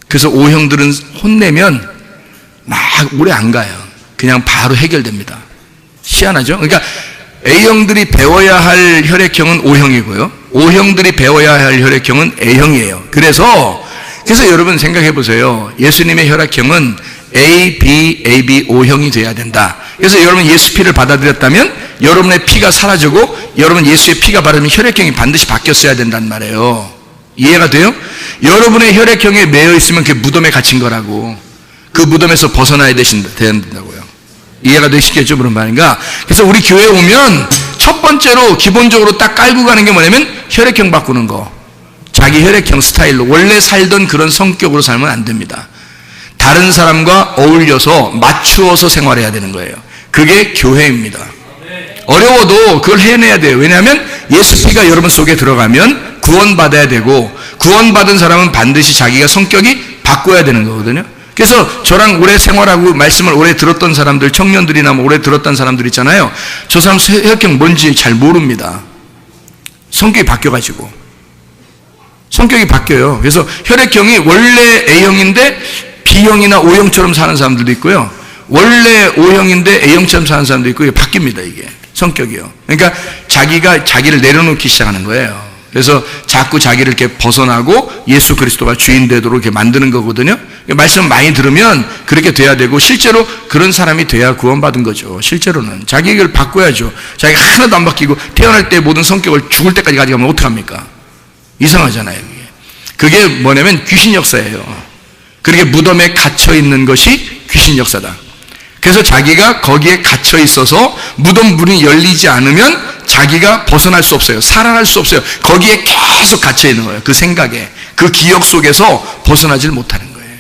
그래서 O형들은 혼내면 막 오래 안 가요. 그냥 바로 해결됩니다. 희한하죠? 그러니까 A형들이 배워야 할 혈액형은 O형이고요, O형들이 배워야 할 혈액형은 A형이에요. 그래서 여러분 생각해 보세요. 예수님의 혈액형은 A, B, AB, O형이 돼야 된다. 그래서 여러분 예수 피를 받아들였다면 여러분의 피가 사라지고 여러분 예수의 피가 바르면 혈액형이 반드시 바뀌었어야 된단 말이에요. 이해가 돼요? 여러분의 혈액형에 매여 있으면 그게 무덤에 갇힌 거라고. 그 무덤에서 벗어나야 된다고요. 이해가 되시겠죠? 그런 말인가? 그래서 우리 교회에 오면 첫 번째로 기본적으로 딱 깔고 가는 게 뭐냐면 혈액형 바꾸는 거. 자기 혈액형 스타일로 원래 살던 그런 성격으로 살면 안 됩니다. 다른 사람과 어울려서 맞추어서 생활해야 되는 거예요. 그게 교회입니다. 어려워도 그걸 해내야 돼요. 왜냐하면 예수 피가 여러분 속에 들어가면 구원받아야 되고, 구원받은 사람은 반드시 자기가 성격이 바꿔야 되는 거거든요. 그래서 저랑 오래 생활하고 말씀을 오래 들었던 사람들, 청년들이나 뭐 오래 들었던 사람들 있잖아요. 저 사람 혈액형 뭔지 잘 모릅니다. 성격이 바뀌어가지고. 성격이 바뀌어요. 그래서 혈액형이 원래 A형인데 B형이나 O형처럼 사는 사람들도 있고요, 원래 O형인데 A형처럼 사는 사람도 있고, 이게 바뀝니다, 이게 성격이요. 그러니까 자기가 자기를 내려놓기 시작하는 거예요. 그래서 자꾸 자기를 이렇게 벗어나고 예수 그리스도가 주인 되도록 이렇게 만드는 거거든요. 말씀 많이 들으면 그렇게 돼야 되고, 실제로 그런 사람이 돼야 구원받은 거죠. 실제로는 자기를 바꿔야죠. 자기가 하나도 안 바뀌고 태어날 때 모든 성격을 죽을 때까지 가져가면 어떡합니까? 이상하잖아요. 그게 뭐냐면 귀신 역사예요. 그렇게 무덤에 갇혀 있는 것이 귀신 역사다. 그래서 자기가 거기에 갇혀 있어서 무덤 문이 열리지 않으면 자기가 벗어날 수 없어요. 살아날 수 없어요. 거기에 계속 갇혀 있는 거예요. 그 생각에, 그 기억 속에서 벗어나질 못하는 거예요.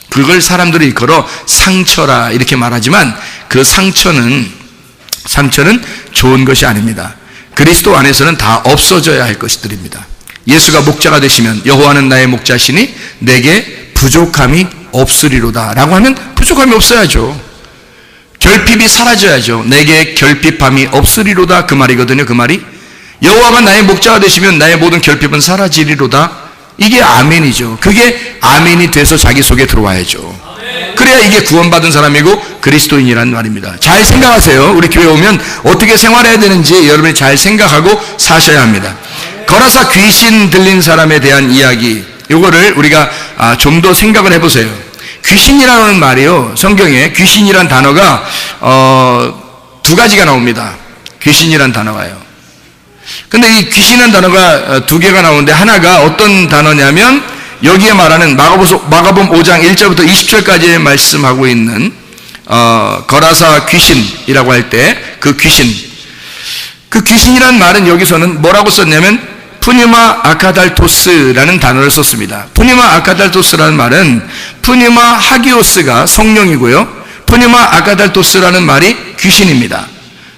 그걸 사람들이 일컬어 상처라 이렇게 말하지만, 그 상처는 좋은 것이 아닙니다. 그리스도 안에서는 다 없어져야 할 것들입니다. 예수가 목자가 되시면 여호와는 나의 목자시니 내게 부족함이 없으리로다 라고 하면 부족함이 없어야죠. 결핍이 사라져야죠. 내게 결핍함이 없으리로다, 그 말이거든요. 그 말이 여호와가 나의 목자가 되시면 나의 모든 결핍은 사라지리로다. 이게 아멘이죠. 그게 아멘이 돼서 자기 속에 들어와야죠. 그래야 이게 구원받은 사람이고 그리스도인이라는 말입니다. 잘 생각하세요. 우리 교회 오면 어떻게 생활해야 되는지 여러분이 잘 생각하고 사셔야 합니다. 거라사 귀신 들린 사람에 대한 이야기, 요거를 우리가 좀 더 생각을 해보세요. 귀신이라는 말이요, 성경에 귀신이란 단어가 두 가지가 나옵니다. 귀신이란 단어가요. 근데 이 귀신이란 단어가 두 개가 나오는데, 하나가 어떤 단어냐면 여기에 말하는 마가복음 5장 1절부터 20절까지 말씀하고 있는 거라사 귀신이라고 할 때 그 귀신이란 말은 여기서는 뭐라고 썼냐면 푸니마 아카달토스라는 단어를 썼습니다. 푸니마 아카달토스라는 말은 푸니마 하기오스가 성령이고요, 푸니마 아카달토스라는 말이 귀신입니다.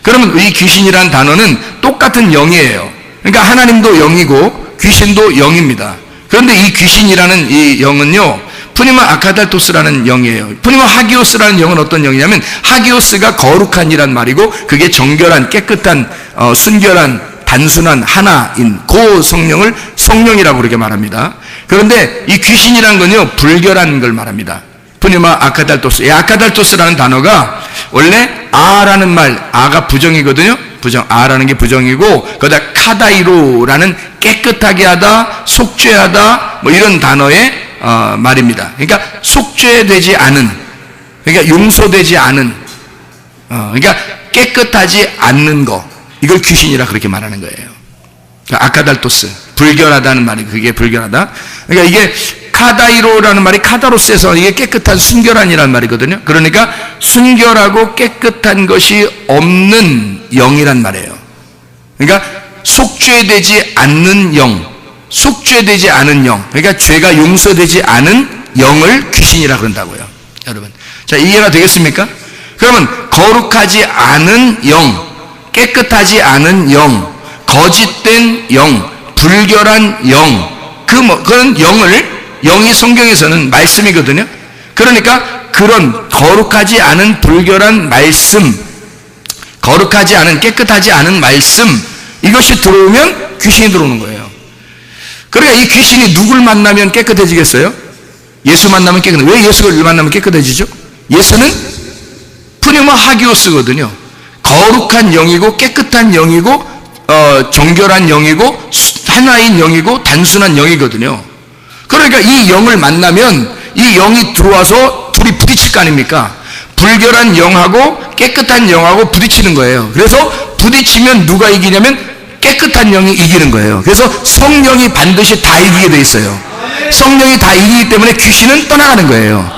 그러면 이 귀신이라는 단어는 똑같은 영이에요. 그러니까 하나님도 영이고 귀신도 영입니다. 그런데 이 귀신이라는 이 영은요, 푸니마 아카달토스라는 영이에요. 푸니마 하기오스라는 영은 어떤 영이냐면, 하기오스가 거룩한이란 말이고, 그게 정결한, 깨끗한, 순결한, 단순한 하나인 그 성령을 성령이라고 그렇게 말합니다. 그런데 이 귀신이라는 건요, 불결한 걸 말합니다. 푸니마 아카달토스. 이 아카달토스라는 단어가 원래 아라는 말, 아가 부정이거든요. 부정. 아라는 게 부정이고, 거기다 카다이로라는 깨끗하게 하다, 속죄하다, 뭐 이런 단어의 말입니다. 그러니까 속죄되지 않은, 그러니까 용서되지 않은, 그러니까 깨끗하지 않는 거, 이걸 귀신이라 그렇게 말하는 거예요. 그러니까 아카달토스, 불결하다는 말이 그게 불결하다. 그러니까 이게 카다이로라는 말이 카다로스에서 이게 깨끗한 순결한이라는 말이거든요. 그러니까 순결하고 깨끗한 것이 없는 영이란 말이에요. 그러니까 속죄되지 않는 영, 속죄되지 않은 영, 그러니까 죄가 용서되지 않은 영을 귀신이라 그런다고요. 여러분, 자, 이해가 되겠습니까? 그러면 거룩하지 않은 영, 깨끗하지 않은 영, 거짓된 영, 불결한 영, 그런 영이 성경에서는 말씀이거든요. 그러니까 그런 거룩하지 않은 불결한 말씀, 거룩하지 않은 깨끗하지 않은 말씀, 이것이 들어오면 귀신이 들어오는 거예요. 그러니까 이 귀신이 누굴 만나면 깨끗해지겠어요? 예수 만나면 깨끗해지죠. 왜 예수를 만나면 깨끗해지죠? 예수는 푸니마 하기오스거든요. 거룩한 영이고 깨끗한 영이고 정결한 영이고 하나인 영이고 단순한 영이거든요. 그러니까 이 영을 만나면 이 영이 들어와서 둘이 부딪힐 거 아닙니까? 불결한 영하고 깨끗한 영하고 부딪히는 거예요. 그래서 부딪히면 누가 이기냐면 깨끗한 영이 이기는 거예요. 그래서 성령이 반드시 다 이기게 돼 있어요. 성령이 다 이기기 때문에 귀신은 떠나가는 거예요.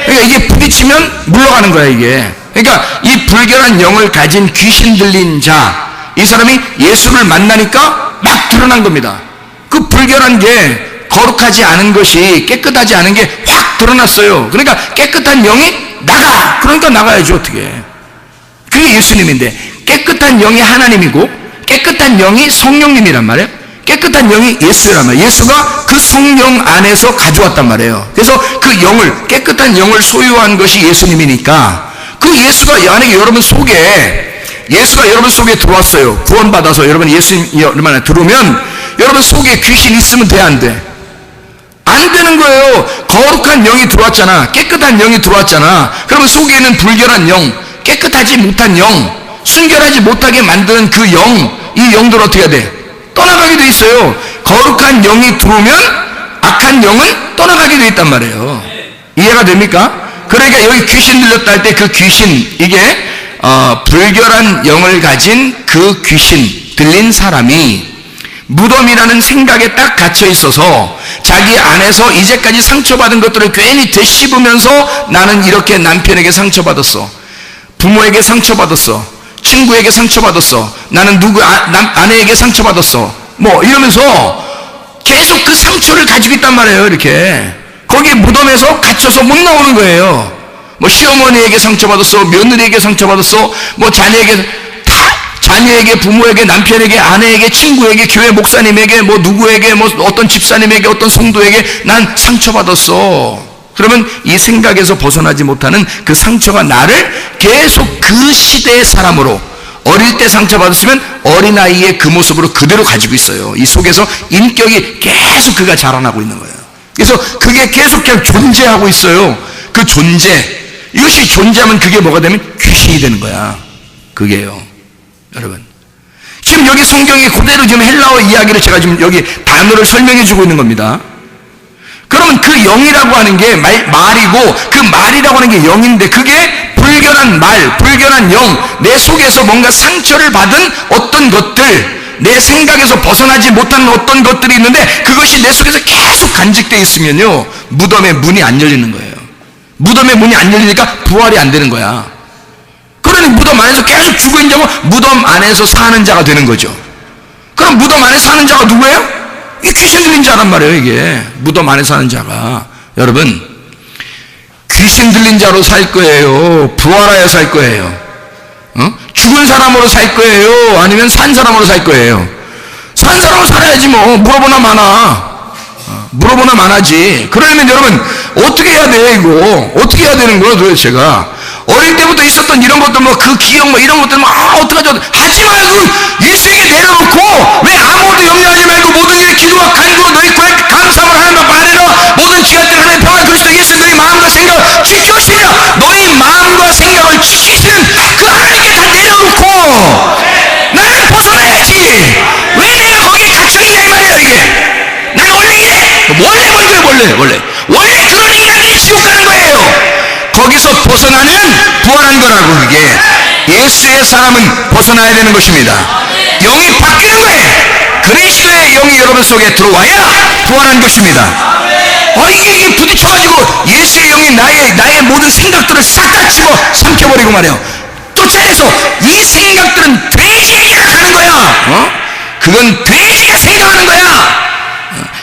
그러니까 이게 부딪히면 물러가는 거야, 이게. 그러니까 이 불결한 영을 가진 귀신 들린 자, 이 사람이 예수를 만나니까 막 드러난 겁니다. 그 불결한 게, 거룩하지 않은 것이, 깨끗하지 않은 게 확 드러났어요. 그러니까 깨끗한 영이 나가! 그러니까 나가야죠, 어떻게. 그게 예수님인데, 깨끗한 영이 하나님이고 깨끗한 영이 성령님이란 말이에요. 깨끗한 영이 예수란 말이에요. 예수가 그 성령 안에서 가져왔단 말이에요. 그래서 그 영을, 깨끗한 영을 소유한 것이 예수님이니까 그 예수가 만약에 여러분 속에 들어왔어요. 구원받아서 여러분 예수님 여러분 안에 들어오면 여러분 속에 귀신 있으면 돼, 안 돼? 안 되는 거예요. 거룩한 영이 들어왔잖아. 깨끗한 영이 들어왔잖아. 그러면 속에는 불결한 영, 깨끗하지 못한 영, 순결하지 못하게 만드는 그 영, 이 영들 어떻게 해야 돼? 떠나가게 돼 있어요. 거룩한 영이 들어오면 악한 영은 떠나가게 돼 있단 말이에요. 이해가 됩니까? 그러니까 여기 귀신 들렸다 할 때 그 귀신, 이게 불결한 영을 가진 그 귀신 들린 사람이 무덤이라는 생각에 딱 갇혀 있어서 자기 안에서 이제까지 상처받은 것들을 괜히 되씹으면서 나는 이렇게 남편에게 상처받았어, 부모에게 상처받았어, 친구에게 상처받았어, 나는 아내에게 상처받았어, 뭐 이러면서 계속 그 상처를 가지고 있단 말이에요. 이렇게 거기 무덤에서 갇혀서 못 나오는 거예요. 뭐 시어머니에게 상처받았어, 며느리에게 상처받았어, 뭐 자녀에게, 부모에게, 남편에게, 아내에게, 친구에게, 교회 목사님에게, 뭐 누구에게, 뭐 어떤 집사님에게, 어떤 성도에게 난 상처받았어. 그러면 이 생각에서 벗어나지 못하는 그 상처가 나를 계속 그 시대의 사람으로, 어릴 때 상처받았으면 어린아이의 그 모습으로 그대로 가지고 있어요. 이 속에서 인격이 계속 그가 자라나고 있는 거예요. 그래서 그게 계속 그냥 존재하고 있어요. 그 존재, 이것이 존재하면 그게 뭐가 되면 귀신이 되는 거야. 그게요, 여러분. 지금 여기 성경이 그대로 지금 헬라어 이야기를 제가 지금 여기 단어를 설명해 주고 있는 겁니다. 그러면 그 영이라고 하는 게 말이고, 그 말이라고 하는 게 영인데, 그게 불결한 말, 불결한 영, 내 속에서 뭔가 상처를 받은 어떤 것들, 내 생각에서 벗어나지 못하는 어떤 것들이 있는데 그것이 내 속에서 계속 간직되어 있으면요, 무덤의 문이 안 열리는 거예요. 무덤의 문이 안 열리니까 부활이 안 되는 거야. 그러니 무덤 안에서 계속 죽어있는 자고 무덤 안에서 사는 자가 되는 거죠. 그럼 무덤 안에 사는 자가 누구예요? 이 귀신 들린 자란 말이에요. 이게 무덤 안에 사는 자가, 여러분, 귀신 들린 자로 살 거예요? 부활하여 살 거예요? 죽은 사람으로 살 거예요? 아니면 산 사람으로 살 거예요? 산 사람으로 살아야지 뭐. 물어보나 마나. 물어보나 마나지. 그러면 여러분 어떻게 해야 돼? 이거 어떻게 해야 되는 거야 도대체가? 어릴 때부터 있었던 이런 것들, 뭐 그 기억, 뭐 이런 것들, 뭐 어떡하죠? 하지 말고 예수에게 내려놓고, 왜 아무것도 염려하지 말고 모든 일에 기도와 간구로 너희 구할 감사함을 하나님과 말해라. 모든 지각들 하나님 평안 그리스도 예수 너희 마음과 생각을 지키시라. 너희 마음과 생각을 지키시는 그 하나님께 다 내려놓고, 나 원래 그런 인간들이 지옥 가는 거예요. 거기서 벗어나면 부활한 거라고. 그게 예수의 사람은 벗어나야 되는 것입니다. 영이 바뀌는 거예요. 그리스도의 영이 여러분 속에 들어와야 부활한 것입니다. 이게 부딪혀가지고 예수의 영이 나의 모든 생각들을 싹 다 집어 삼켜버리고 말이에요. 쫓아내서 이 생각들은 돼지에게 가는 거야. 그건 돼지가 생각하는 거야.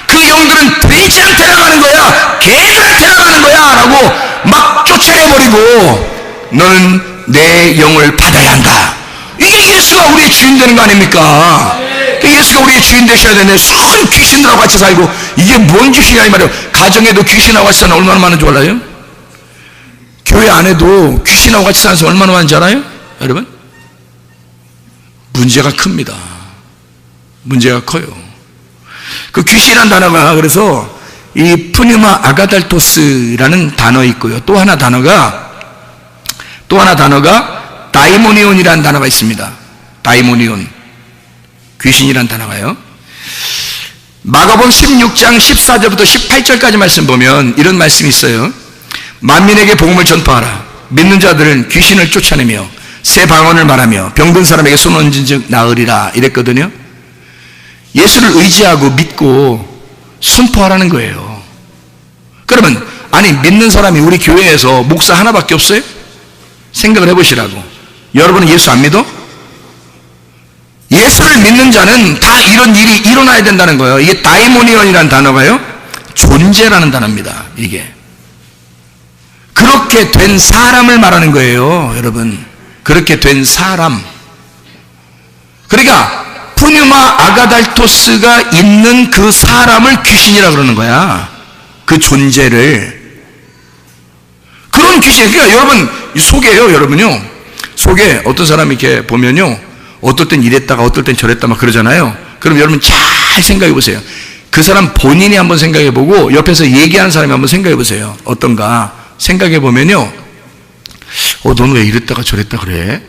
그 영들은 돼지한테 나가는 거야. 개들한테 나가는 거야 라고 막 쫓아내버리고 너는 내 영을 받아야 한다. 이게 예수가 우리의 주인 되는 거 아닙니까? 예수가 우리의 주인 되셔야 되는데 선 귀신들하고 같이 살고, 이게 뭔 귀신이야 이 말이에요. 가정에도 귀신하고 같이 사는 얼마나 많은 줄 알아요? 교회 안에도 귀신하고 같이 사는 사람 얼마나 많은지 알아요? 여러분? 문제가 큽니다. 문제가 커요. 그 귀신이라는 단어가 그래서 이 푸뉴마 아가달토스라는 단어 있고요. 또 하나 단어가 다이모니온이라는 단어가 있습니다. 다이모니온, 귀신이라는 단어가요. 마가복음 16장 14절부터 18절까지 말씀 보면 이런 말씀이 있어요. 만민에게 복음을 전파하라. 믿는 자들은 귀신을 쫓아내며 새 방언을 말하며 병든 사람에게 손 얹은 즉 나으리라 이랬거든요. 예수를 의지하고 믿고 선포하라는 거예요. 그러면 아니 믿는 사람이 우리 교회에서 목사 하나밖에 없어요? 생각을 해보시라고. 여러분은 예수 안 믿어? 예수를 믿는 자는 다 이런 일이 일어나야 된다는 거예요. 이게 다이모니온이라는 단어가요, 존재라는 단어입니다. 이게 그렇게 된 사람을 말하는 거예요. 여러분, 그렇게 된 사람. 그러니까 푸뉴마 아가달토스가 있는 그 사람을 귀신이라 그러는 거야. 그 존재를. 그런 귀신. 그러니까 여러분 속에요, 여러분요, 속에 어떤 사람이 이렇게 보면요, 어떨 땐 이랬다가 어떨 땐 저랬다 막 그러잖아요. 그럼 여러분 잘 생각해 보세요. 그 사람 본인이 한번 생각해 보고 옆에서 얘기하는 사람이 한번 생각해 보세요. 어떤가 생각해 보면요, 너는 왜 이랬다가 저랬다 그래?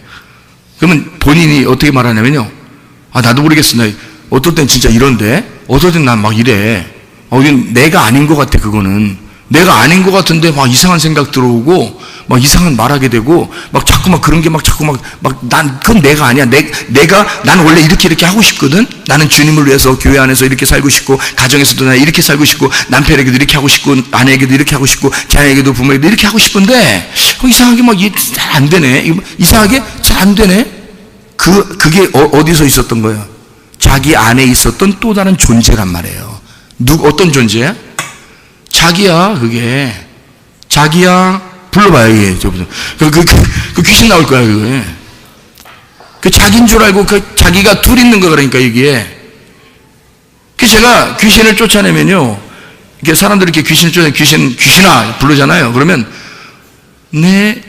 그러면 본인이 어떻게 말하냐면요, 나도 모르겠어. 나 어떨 땐 진짜 이런데 어떨 땐 난 막 이래. 이건 내가 아닌 것 같아. 그거는 내가 아닌 것 같은데 막 이상한 생각 들어오고 막 이상한 말하게 되고 막 자꾸 막 그런 게 막 자꾸 막 난 그건 내가 아니야. 나는 원래 이렇게 하고 싶거든. 나는 주님을 위해서 교회 안에서 이렇게 살고 싶고, 가정에서도 나 이렇게 살고 싶고, 남편에게도 이렇게 하고 싶고, 아내에게도 이렇게 하고 싶고, 자녀에게도 부모에게도 이렇게 하고 싶은데 이상하게 막 잘 안 되네. 이상하게 잘 안 되네. 그게 어디서 있었던 거예요? 자기 안에 있었던 또 다른 존재란 말이에요. 어떤 존재야? 자기야. 그게 자기야. 불러봐요. 이게 그 귀신 나올 거야. 그게 그 자기인 줄 알고 자기가 둘 있는 거. 그러니까 이게 제가 귀신을 쫓아내면요, 이게 사람들이 이렇게 귀신을 쫓아내 귀신아 부르잖아요. 그러면 네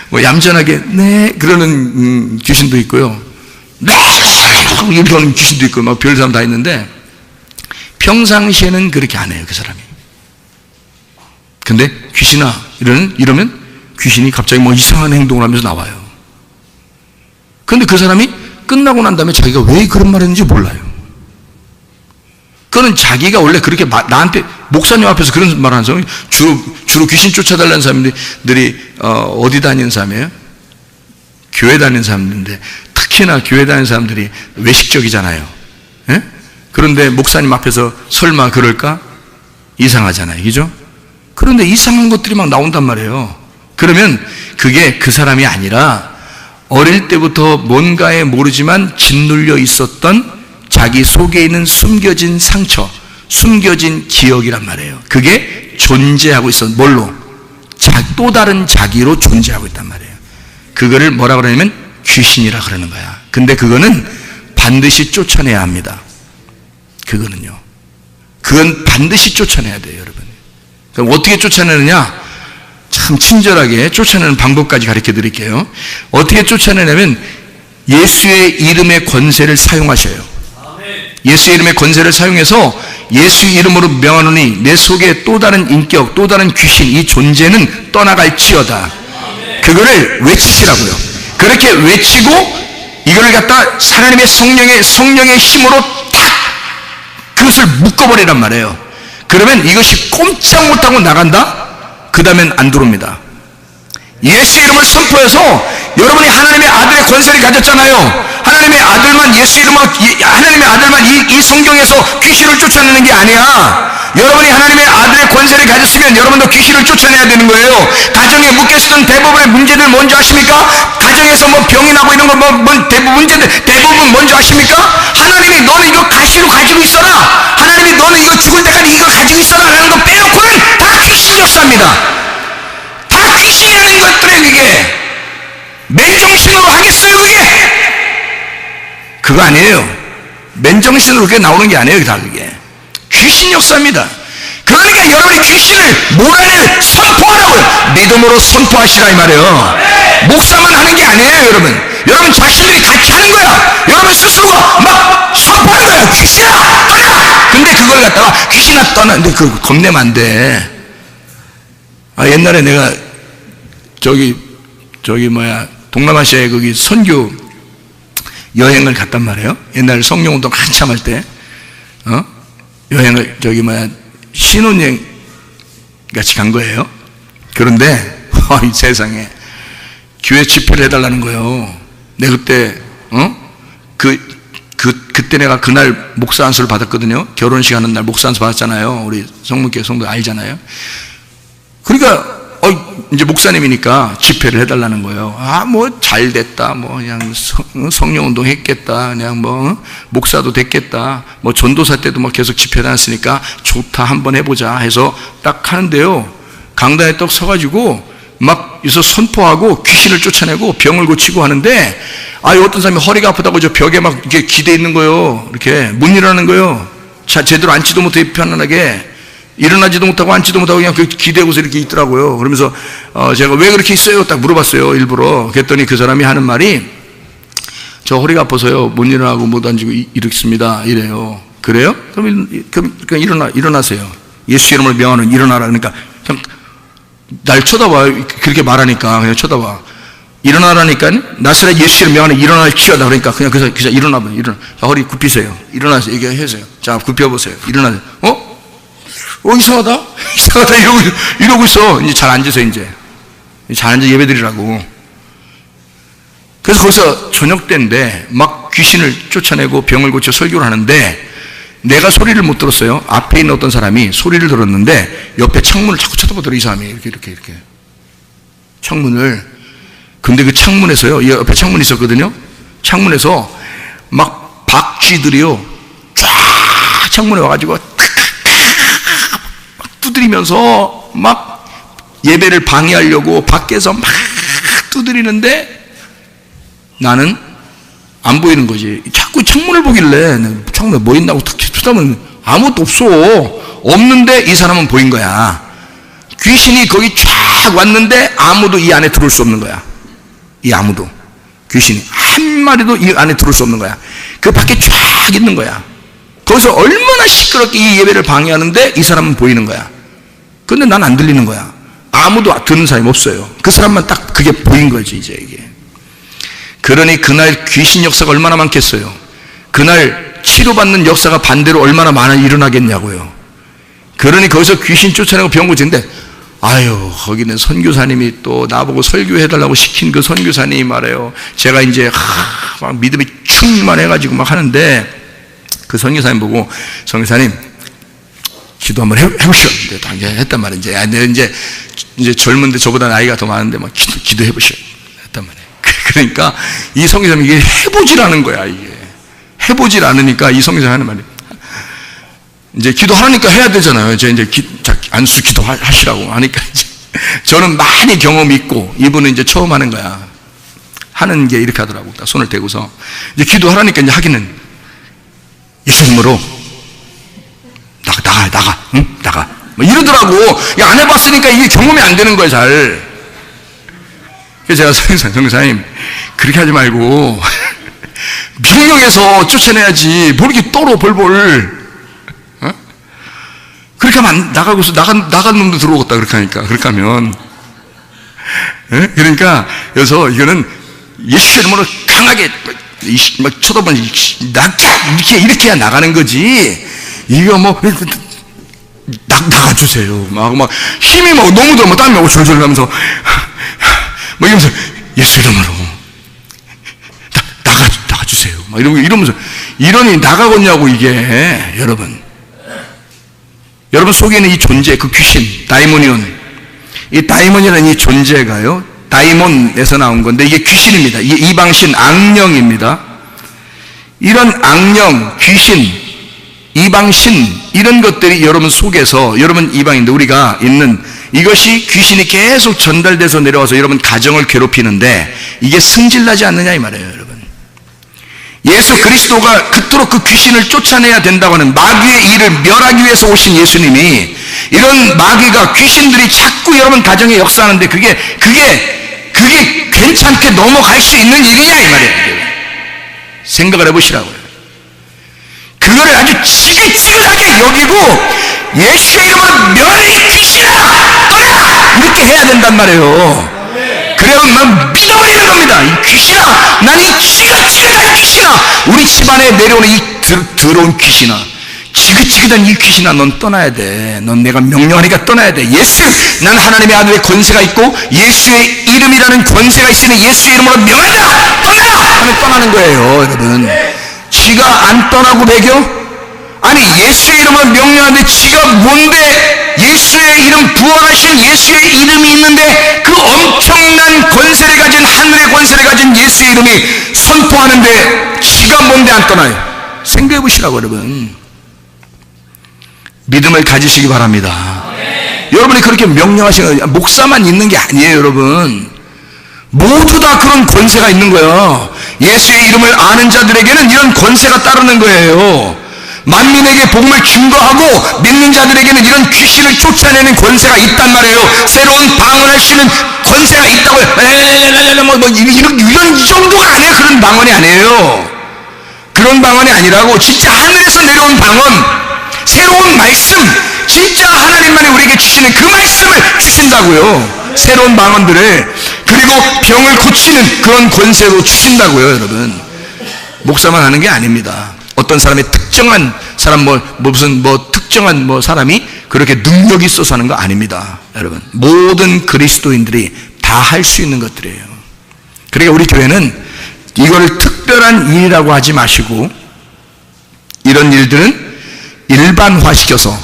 뭐 얌전하게 네 그러는 귀신도 있고요, 네 이러는 귀신도 있고 막 별 사람 다 있는데 평상시에는 그렇게 안 해요, 그 사람이. 근데 귀신아 이러면 귀신이 갑자기 뭐 이상한 행동을 하면서 나와요. 근데 그 사람이 끝나고 난 다음에 자기가 왜 그런 말 했는지 몰라요. 그거는 자기가 원래 그렇게 나한테, 목사님 앞에서 그런 말 하는 사람이 주로 귀신 쫓아달라는 사람들이 어디 다니는 사람이에요? 교회 다니는 사람들인데, 특히나 교회 다니는 사람들이 외식적이잖아요. 예? 그런데 목사님 앞에서 설마 그럴까? 이상하잖아요. 그죠? 그런데 이상한 것들이 막 나온단 말이에요. 그러면 그게 그 사람이 아니라 어릴 때부터 뭔가에 모르지만 짓눌려 있었던 자기 속에 있는 숨겨진 상처, 숨겨진 기억이란 말이에요. 그게 존재하고 있어. 뭘로? 또 다른 자기로 존재하고 있단 말이에요. 그거를 뭐라 그러냐면 귀신이라 그러는 거야. 근데 그거는 반드시 쫓아내야 합니다. 그건 반드시 쫓아내야 돼요, 여러분. 그럼 어떻게 쫓아내느냐? 참 친절하게 쫓아내는 방법까지 가르쳐 드릴게요. 어떻게 쫓아내냐면 예수의 이름의 권세를 사용하셔요. 예수의 이름의 권세를 사용해서 예수 이름으로 명하노니 내 속에 또 다른 인격, 또 다른 귀신, 이 존재는 떠나갈지어다. 그거를 외치시라고요. 그렇게 외치고 이걸 갖다 하나님의 성령의 힘으로 탁 그것을 묶어버리란 말이에요. 그러면 이것이 꼼짝 못하고 나간다? 그 다음엔 안 들어옵니다. 예수의 이름을 선포해서 여러분이 하나님의 아들의 권세를 가졌잖아요. 하나님의 아들만 예수 이름으로, 하나님의 아들만 이 성경에서 귀신을 쫓아내는 게 아니야. 여러분이 하나님의 아들의 권세를 가졌으면 여러분도 귀신을 쫓아내야 되는 거예요. 가정에 묶여있던 대부분의 문제들 뭔지 아십니까? 가정에서 뭐 병이 나고 이런 거 대부분 뭔지 아십니까? 하나님이 너는 이거 가시로 가지고 있어라. 하나님이 너는 이거 죽을 때까지 이거 가지고 있어라 라는 거 빼놓고는 다 귀신 역사입니다. 다 귀신이 하는 것들에 그게 맨정신으로 하겠어요 그게? 그거 아니에요. 맨정신으로 그게 나오는 게 아니에요. 다 그게 귀신 역사입니다. 그러니까 여러분이 귀신을 몰아낼 선포하라고요. 믿음으로 선포하시라 이 말이에요. 목사만 하는 게 아니에요. 여러분 자신들이 같이 하는 거야. 여러분 스스로가 막 선포하는 거야. 귀신아 떠나. 근데 그걸 갖다가 귀신아 떠나. 근데 그거 겁내면 안 돼. 옛날에 내가 동남아시아에 거기 선교 여행을 갔단 말이에요. 옛날에 성령운동 한참 할 때 여행을 신혼여행 같이 간 거예요. 그런데 이 세상에 교회 집회를 해달라는 거예요. 내가 그때 그때 내가 그날 목사 안수를 받았거든요. 결혼식 하는 날 목사 안수 받았잖아요. 우리 성문교회 성도 알잖아요. 그러니까 이제 목사님이니까 집회를 해달라는 거예요. 뭐 잘 됐다, 뭐 그냥 성령운동 했겠다, 그냥 뭐 목사도 됐겠다, 뭐 전도사 때도 막 계속 집회 다녔으니까 좋다, 한번 해보자 해서 딱 하는데요. 강단에 딱 서가지고 막 여기서 선포하고 귀신을 쫓아내고 병을 고치고 하는데 어떤 사람이 허리가 아프다고 저 벽에 막 이렇게 기대 있는 거예요. 이렇게 못 일어나는 거예요. 제대로 앉지도 못해 편안하게. 일어나지도 못하고 앉지도 못하고 그냥 기대고서 이렇게 있더라고요. 그러면서 제가 왜 그렇게 있어요? 딱 물어봤어요. 일부러. 그랬더니 그 사람이 하는 말이 저 허리가 아파서요. 못 일어나고 못 앉고 이렇습니다. 이래요. 그래요? 그럼 일어나세요. 예수 이름을 명하는 일어나라. 그러니까 그냥 날 쳐다봐. 그렇게 말하니까 그냥 쳐다봐. 일어나라니까 나스렛 예수 이름 명하는 일어나를 키워다. 그러니까 그냥 일어나봐요. 일어나. 자, 허리 굽히세요. 일어나세요. 얘기하세요. 자, 굽혀보세요. 일어나세요. 이상하다? 이상하다 이러고 있어. 이제 잘 앉으세요. 이제 잘 앉아 예배드리라고. 그래서 거기서 저녁 때인데 막 귀신을 쫓아내고 병을 고쳐 설교를 하는데 내가 소리를 못 들었어요. 앞에 있는 어떤 사람이 소리를 들었는데 옆에 창문을 자꾸 쳐다보더라. 이 사람이 이렇게 창문을. 근데 그 창문에서요, 옆에 창문이 있었거든요. 창문에서 막 박쥐들이요 쫙 창문에 와가지고 두드리면서 막 예배를 방해하려고 밖에서 막 두드리는데 나는 안 보이는 거지. 자꾸 창문을 보길래 창문에 뭐 있나고 탁 쳐다보면 아무것도 없어. 없는데 이 사람은 보인 거야. 귀신이 거기 쫙 왔는데 아무도 이 안에 들어올 수 없는 거야. 아무도. 귀신이 한 마리도 이 안에 들어올 수 없는 거야. 그 밖에 쫙 있는 거야. 거기서 얼마나 시끄럽게 이 예배를 방해하는데 이 사람은 보이는 거야. 근데 난 안 들리는 거야. 아무도 듣는 사람이 없어요. 그 사람만 딱 그게 보인 거지 이제 이게. 그러니 그날 귀신 역사가 얼마나 많겠어요. 그날 치료받는 역사가 반대로 얼마나 많이 일어나겠냐고요. 그러니 거기서 귀신 쫓아내고 병 고치는데 거기는 선교사님이 또 나보고 설교해달라고 시킨 그 선교사님이 말해요. 제가 이제 막 믿음이 충만해가지고 막 하는데 그 선교사님 보고 선교사님 기도 한번 해보시오. 했단 말이에요. 내가 이제 젊은데 저보다 나이가 더 많은데 막 기도해보시오. 했단 말이에요. 그러니까 이 선교사님이 이게 해보질 거야. 이게 해보질 않으니까 이 선교사님 하는 말이 이제 기도하니까 해야 되잖아요. 이제 안수 기도 하시라고 하니까 이제 저는 많이 경험이 있고 이분은 이제 처음 하는 거야. 하는 게 이렇게 하더라고. 딱 손을 대고서 이제 기도하라니까 이제 하기는 예수 이름으로 나가, 응? 나가. 뭐 이러더라고. 안 해봤으니까 이게 경험이 안 되는 거야, 잘. 그래서 제가 선교사님, 그렇게 하지 말고, 명령해서 쫓아내야지. 뭘 이렇게 떨어, 벌벌. 어? 그렇게 하면 나가고서, 나간 놈도 들어오겠다, 그렇게 하니까. 그렇게 하면. 예? 그러니까, 여기서 이거는 예수 이름으로 강하게, 막 쳐다보니, 이렇게 해야 나가는 거지. 이거 뭐 나가주세요. 막 힘이 막 너무 들어, 땀이 나고 졸졸 나면서, 막 이러면서, 예수 이름으로, 나가주세요. 막 이러면서, 이러니 나가겠냐고, 이게, 여러분. 여러분 속에 있는 이 존재, 그 귀신, 다이모니온. 이 다이몬이라는 이 존재가요, 다이몬에서 나온 건데, 이게 귀신입니다. 이게 이방신, 악령입니다. 이런 악령, 귀신, 이방신, 이런 것들이 여러분 속에서, 여러분 이방인데 우리가 있는 이것이 귀신이 계속 전달돼서 내려와서 여러분 가정을 괴롭히는데 이게 승질나지 않느냐 이 말이에요, 여러분. 예수 그리스도가 그토록 그 귀신을 쫓아내야 된다고 하는 마귀의 일을 멸하기 위해서 오신 예수님이 이런 마귀가 귀신들이 자꾸 여러분 가정에 역사하는데 그게 괜찮게 넘어갈 수 있는 일이냐 이 말이에요. 생각을 해보시라고요. 그거를 아주 지긋지긋하게 여기고 예수의 이름으로 멸해 귀신아 떠나 이렇게 해야 된단 말이에요. 그래야만 난 믿어버리는 겁니다. 이 귀신아, 난 이 지긋지긋한 귀신아, 우리 집안에 내려오는 이 더러운 귀신아, 지긋지긋한 이 귀신아, 넌 떠나야 돼. 넌 내가 명령하니까 떠나야 돼. 예수, 난 하나님의 아들의 권세가 있고 예수의 이름이라는 권세가 있으니 예수의 이름으로 명한다, 떠나 하면 떠나는 거예요, 여러분. 지가 안 떠나고 배겨? 아니 예수의 이름으로 명령하는데 지가 뭔데? 예수의 이름, 부활하신 예수의 이름이 있는데 그 엄청난 권세를 가진, 하늘의 권세를 가진 예수의 이름이 선포하는데 지가 뭔데 안 떠나요? 생각해 보시라고 여러분. 믿음을 가지시기 바랍니다. 여러분이 그렇게 명령하시는 거예요. 목사만 있는 게 아니에요, 여러분. 모두 다 그런 권세가 있는 거예요. 예수의 이름을 아는 자들에게는 이런 권세가 따르는 거예요. 만민에게 복음을 증거하고 믿는 자들에게는 이런 귀신을 쫓아내는 권세가 있단 말이에요. 새로운 방언할 수 있는 권세가 있다고요. 이런 정도가 아니에요. 그런 방언이 아니에요. 그런 방언이 아니라고 진짜 하늘에서 내려온 방언, 새로운 말씀, 진짜 하나님만이 우리에게 주시는 그 말씀을 주신다고요. 새로운 방언들을. 그리고 병을 고치는 그런 권세로 주신다고요, 여러분. 목사만 하는 게 아닙니다. 어떤 사람의 특정한 사람, 무슨 특정한 사람이 그렇게 능력이 있어서 하는 거 아닙니다, 여러분. 모든 그리스도인들이 다 할 수 있는 것들이에요. 그러니까 우리 교회는 이거를 특별한 일이라고 하지 마시고 이런 일들은 일반화시켜서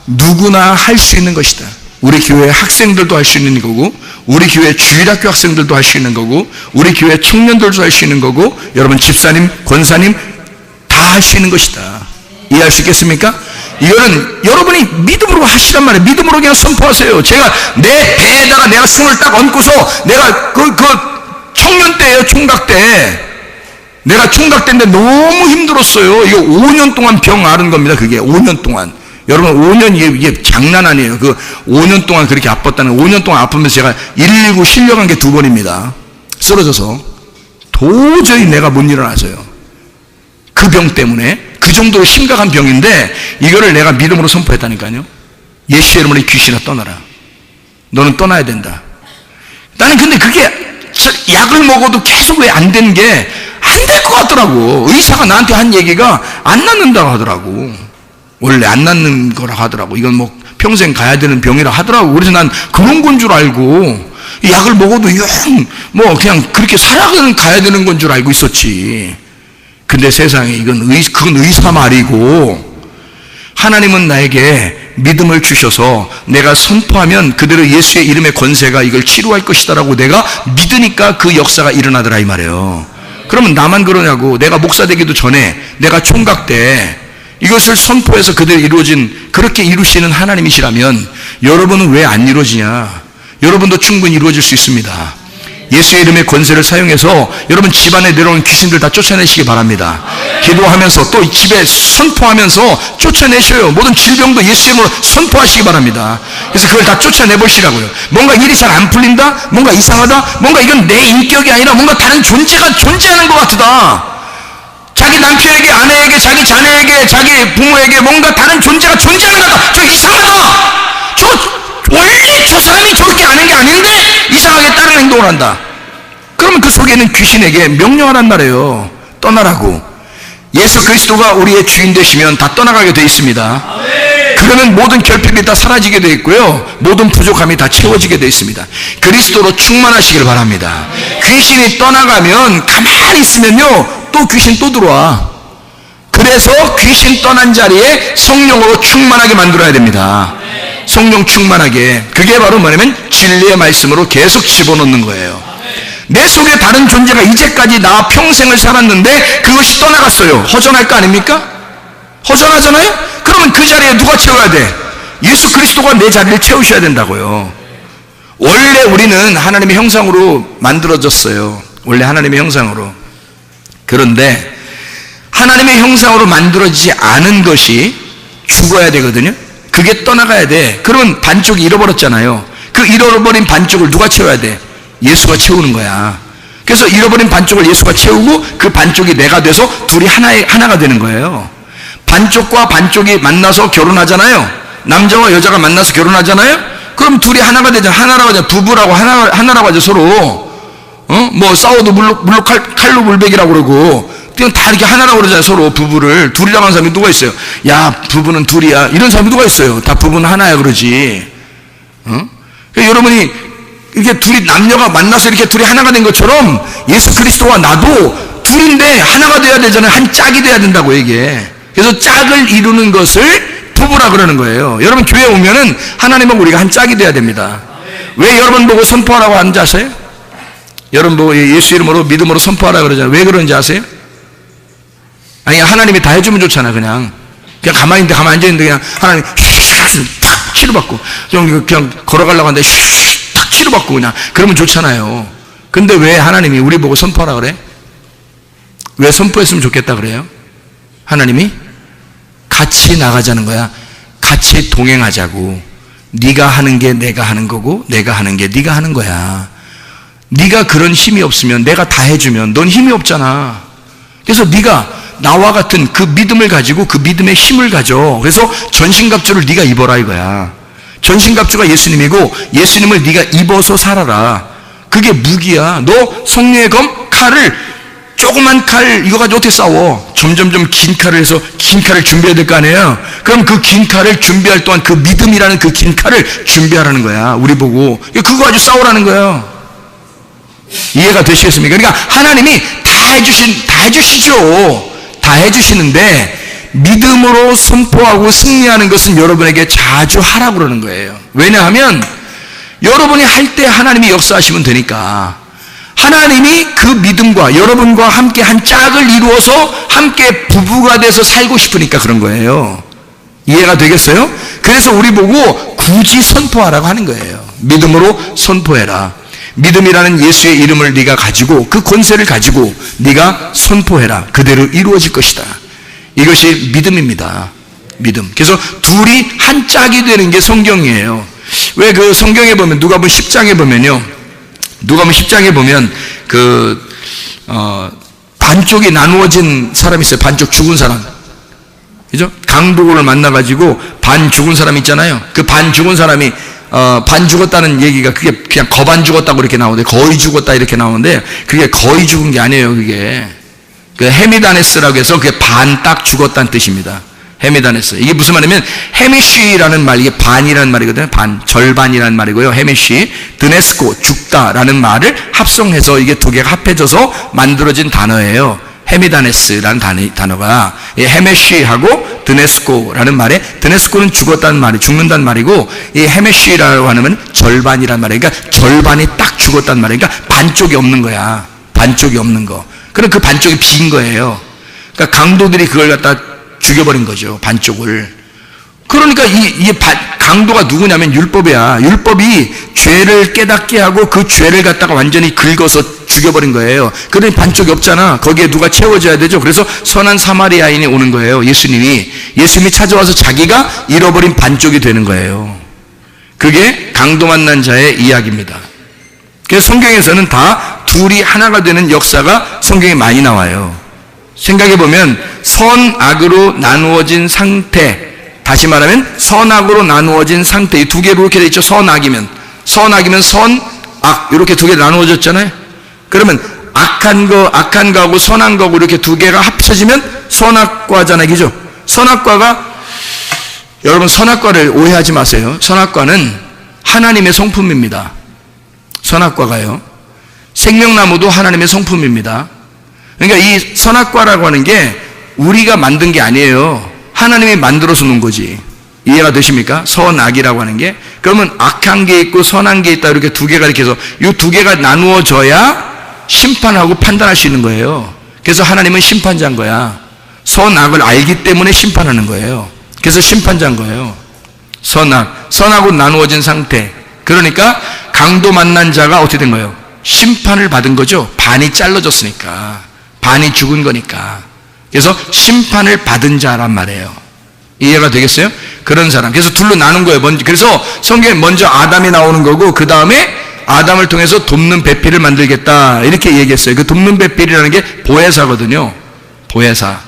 누구나 할 수 있는 것이다. 우리 교회 학생들도 할 수 있는 거고, 우리 교회 주일학교 학생들도 할 수 있는 거고, 우리 교회 청년들도 할 수 있는 거고, 여러분 집사님, 권사님 다 할 수 있는 것이다. 이해할 수 있겠습니까? 이거는 여러분이 믿음으로 하시란 말이에요. 믿음으로 그냥 선포하세요. 제가 내 배에다가 내가 승을 딱 얹고서 내가 그 청년 때예요, 총각 때. 내가 총각 때인데 너무 힘들었어요. 이거 5년 동안 병 앓은 겁니다. 그게 5년 동안. 여러분 5년 이게 장난 아니에요. 그 5년 동안 그렇게 아팠다는, 5년 동안 아프면서 제가 119 실려간 게 2번입니다. 쓰러져서 도저히 내가 못 일어나서요. 그 병 때문에. 그 정도로 심각한 병인데 이거를 내가 믿음으로 선포했다니까요. 예수의 이름으로 귀신아 떠나라. 너는 떠나야 된다. 나는 근데 그게 약을 먹어도 계속 왜 안 된 게 안 될 것 같더라고. 의사가 나한테 한 얘기가 안 낫는다고 하더라고. 원래 안 낫는 거라 하더라고. 이건 평생 가야 되는 병이라 하더라고. 그래서 난 그런 건 줄 알고 약을 먹어도 그냥 그렇게 살아가는 가야 되는 건 줄 알고 있었지. 근데 세상에 그건 의사 말이고, 하나님은 나에게 믿음을 주셔서 내가 선포하면 그대로 예수의 이름의 권세가 이걸 치료할 것이다라고 내가 믿으니까 그 역사가 일어나더라 이 말이에요. 그러면 나만 그러냐고. 내가 목사 되기도 전에 내가 총각 때 이것을 선포해서 그대로 이루어진, 그렇게 이루시는 하나님이시라면 여러분은 왜 안 이루어지냐? 여러분도 충분히 이루어질 수 있습니다. 예수의 이름의 권세를 사용해서 여러분 집안에 내려오는 귀신들 다 쫓아내시기 바랍니다. 기도하면서 또 집에 선포하면서 쫓아내셔요. 모든 질병도 예수의 이름으로 선포하시기 바랍니다. 그래서 그걸 다 쫓아내보시라고요. 뭔가 일이 잘 안 풀린다? 뭔가 이상하다? 뭔가 이건 내 인격이 아니라 뭔가 다른 존재가 존재하는 것 같다. 자기 남편에게, 아내에게, 자기 자녀에게, 자기 부모에게 뭔가 다른 존재가 존재하는 것 같다. 저 이상하다. 원래 저 사람이 저렇게 하는 게 아닌데 이상하게 다른 행동을 한다. 그러면 그 속에 있는 귀신에게 명령하란 말이에요. 떠나라고. 예수 그리스도가 우리의 주인 되시면 다 떠나가게 돼 있습니다. 그 그러면 모든 결핍이 다 사라지게 되어 있고요, 모든 부족함이 다 채워지게 되어 있습니다. 그리스도로 충만하시길 바랍니다. 귀신이 떠나가면 가만히 있으면요, 또 귀신 또 들어와. 그래서 귀신 떠난 자리에 성령으로 충만하게 만들어야 됩니다. 성령 충만하게. 그게 바로 뭐냐면 진리의 말씀으로 계속 집어넣는 거예요. 내 속에 다른 존재가 이제까지 나 평생을 살았는데 그것이 떠나갔어요. 허전할 거 아닙니까? 허전하잖아요? 그러면 그 자리에 누가 채워야 돼? 예수 그리스도가 내 자리를 채우셔야 된다고요. 원래 우리는 하나님의 형상으로 만들어졌어요. 원래 하나님의 형상으로. 그런데 하나님의 형상으로 만들어지지 않은 것이 죽어야 되거든요. 그게 떠나가야 돼. 그러면 반쪽이 잃어버렸잖아요. 그 잃어버린 반쪽을 누가 채워야 돼? 예수가 채우는 거야. 그래서 잃어버린 반쪽을 예수가 채우고 그 반쪽이 내가 돼서 둘이 하나가 되는 거예요. 반쪽과 반쪽이 만나서 결혼하잖아요. 남자와 여자가 만나서 결혼하잖아요. 그럼 둘이 하나가 되잖아. 하나라고 하잖아. 부부라고 하나라고 하죠, 서로. 뭐 싸워도 칼로 물베기라고 그러고, 그냥 다 이렇게 하나라고 그러잖아요, 서로. 부부를 둘이라고 하는 사람이 누가 있어요? 야, 부부는 둘이야, 이런 사람이 누가 있어요? 다 부부는 하나야 그러지. 그러니까 여러분이 이렇게 둘이, 남녀가 만나서 이렇게 둘이 하나가 된 것처럼 예수 그리스도와 나도 둘인데 하나가 돼야 되잖아요. 한 짝이 돼야 된다고, 이게. 그래서 짝을 이루는 것을 부부라 그러는 거예요. 여러분 교회 오면은 하나님하고 우리가 한 짝이 돼야 됩니다. 왜 여러분 보고 선포하라고 하는지 아세요? 여러분 보고 예수 이름으로 믿음으로 선포하라 그러잖아요. 왜 그런지 아세요? 아니, 하나님이 다 해주면 좋잖아. 그냥 가만히 있는데, 가만히 앉아있는데 그냥 하나님 탁 치료받고, 좀 그냥 걸어가려고 하는데 탁 치료받고 그냥 그러면 좋잖아요. 근데 왜 하나님이 우리 보고 선포하라 그래? 왜 선포했으면 좋겠다 그래요? 하나님이 같이 나가자는 거야. 같이 동행하자고. 네가 하는 게 내가 하는 거고, 내가 하는 게 네가 하는 거야. 네가 그런 힘이 없으면, 내가 다 해주면 넌 힘이 없잖아. 그래서 네가 나와 같은 그 믿음을 가지고 그 믿음의 힘을 가져. 그래서 전신갑주를 네가 입어라 이거야. 전신갑주가 예수님이고 예수님을 네가 입어서 살아라. 그게 무기야. 너 성령의 검, 칼을, 조그만 칼 이거 가지고 어떻게 싸워? 점점점 긴 칼을 해서 긴 칼을 준비해야 될 거 아니에요? 그럼 그 긴 칼을 준비할 동안 그 믿음이라는 그 긴 칼을 준비하라는 거야. 우리 보고 그거 가지고 싸우라는 거예요. 이해가 되시겠습니까? 그러니까 하나님이 다 해주시죠. 다 해주시는데 믿음으로 선포하고 승리하는 것은 여러분에게 자주 하라고 그러는 거예요. 왜냐하면 여러분이 할 때 하나님이 역사하시면 되니까. 하나님이 그 믿음과 여러분과 함께 한 짝을 이루어서 함께 부부가 돼서 살고 싶으니까 그런 거예요. 이해가 되겠어요? 그래서 우리 보고 굳이 선포하라고 하는 거예요. 믿음으로 선포해라. 믿음이라는 예수의 이름을 네가 가지고, 그 권세를 가지고 네가 선포해라. 그대로 이루어질 것이다. 이것이 믿음입니다. 믿음. 그래서 둘이 한 짝이 되는 게 성경이에요. 왜 그 성경에 보면 누가복음 10장에 보면요, 누가복음 10장에 보면 반쪽이 나누어진 사람이 있어요. 반쪽 죽은 사람. 그죠? 강도를 만나가지고 반 죽은 사람 있잖아요. 그 반 죽은 사람이 반 죽었다는 얘기가 그게 그냥 거반 죽었다고 이렇게 나오는데, 거의 죽었다 이렇게 나오는데, 그게 거의 죽은 게 아니에요. 그게 그 헤미다네스라고 해서 그게 반 딱 죽었다는 뜻입니다. 헤미다네스. 이게 무슨 말이냐면 헤미쉬라는 말, 이게 반이라는 말이거든요. 반, 절반이라는 말이고요. 헤미쉬, 드네스코, 죽다라는 말을 합성해서 이게 두 개가 합해져서 만들어진 단어예요. 헤미다네스라는 단어가 헤메쉬하고 드네스코라는 말에, 드네스코는 죽었다는 말이, 죽는다는 말이고, 이 헤메쉬라고 하면 절반이라는 말이에요. 그러니까 절반이 딱 죽었다는 말이에요. 그러니까 반쪽이 없는 거야. 반쪽이 없는 거. 그럼 그 반쪽이 빈 거예요. 그러니까 강도들이 그걸 갖다 죽여버린 거죠. 반쪽을. 그러니까 강도가 누구냐면 율법이야. 율법이 죄를 깨닫게 하고 그 죄를 갖다가 완전히 긁어서 죽여버린 거예요. 그러니 반쪽이 없잖아. 거기에 누가 채워줘야 되죠. 그래서 선한 사마리아인이 오는 거예요. 예수님이 찾아와서 자기가 잃어버린 반쪽이 되는 거예요. 그게 강도 만난 자의 이야기입니다. 그래서 성경에서는 다 둘이 하나가 되는 역사가 성경에 많이 나와요. 생각해보면 선악으로 나누어진 상태, 다시 말하면 선악으로 나누어진 상태, 이 두 개로 이렇게 돼 있죠. 선악이면 선악, 이렇게 두 개 나누어졌잖아요. 그러면 악한 거하고 선한 거하고 이렇게 두 개가 합쳐지면 선악과잖아요. 그죠? 선악과가 여러분 선악과를 오해하지 마세요. 선악과는 하나님의 성품입니다. 선악과가요. 생명나무도 하나님의 성품입니다. 그러니까 이 선악과라고 하는 게 우리가 만든 게 아니에요. 하나님이 만들어서 놓은 거지. 이해가 되십니까? 선악이라고 하는 게. 그러면 악한 게 있고 선한 게 있다. 이렇게 두 개가 이렇게 해서 이 두 개가 나누어져야 심판하고 판단할 수 있는 거예요. 그래서 하나님은 심판자인 거야. 선악을 알기 때문에 심판하는 거예요. 그래서 심판자인 거예요. 선악으로 나누어진 상태. 그러니까 강도 만난 자가 어떻게 된 거예요? 심판을 받은 거죠. 반이 잘라졌으니까. 반이 죽은 거니까. 그래서 심판을 받은 자란 말이에요. 이해가 되겠어요? 그런 사람. 그래서 둘로 나눈 거예요. 그래서 성경에 먼저 아담이 나오는 거고 그 다음에 아담을 통해서 돕는 배필을 만들겠다 이렇게 얘기했어요. 그 돕는 배필이라는 게 보혜사거든요. 보혜사.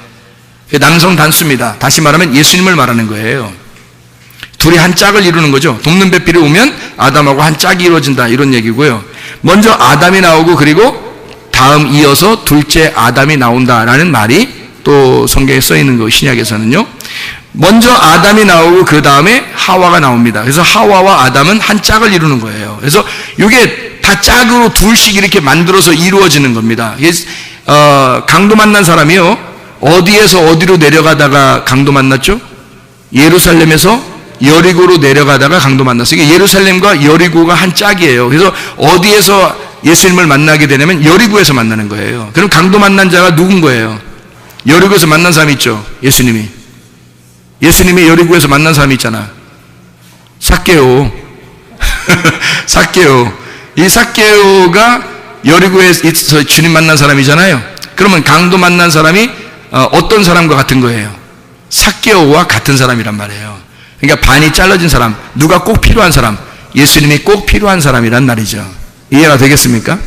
남성 단수입니다. 다시 말하면 예수님을 말하는 거예요. 둘이 한 짝을 이루는 거죠. 돕는 배필이 오면 아담하고 한 짝이 이루어진다 이런 얘기고요. 먼저 아담이 나오고 그리고 다음 이어서 둘째 아담이 나온다라는 말이 또 성경에 써 있는 거 신약에서는요. 먼저 아담이 나오고 그 다음에 하와가 나옵니다. 그래서 하와와 아담은 한 짝을 이루는 거예요. 그래서 이게 다 짝으로 둘씩 이렇게 만들어서 이루어지는 겁니다. 강도 만난 사람이요. 어디에서 어디로 내려가다가 강도 만났죠? 예루살렘에서 여리고로 내려가다가 강도 만났어요. 이게 예루살렘과 여리고가 한 짝이에요. 그래서 어디에서 예수님을 만나게 되냐면 여리고에서 만나는 거예요. 그럼 강도 만난 자가 누군 거예요? 여리고에서 만난 사람이 있죠. 예수님이 여리고에서 만난 사람이 있잖아. 삭개오. 삭개오. 이 삭개오가 여리고에서 주님 만난 사람이잖아요. 그러면 강도 만난 사람이 어떤 사람과 같은 거예요? 삭개오와 같은 사람이란 말이에요. 그러니까 반이 잘라진 사람, 누가 꼭 필요한 사람, 예수님이 꼭 필요한 사람이란 말이죠. 이해가 되겠습니까?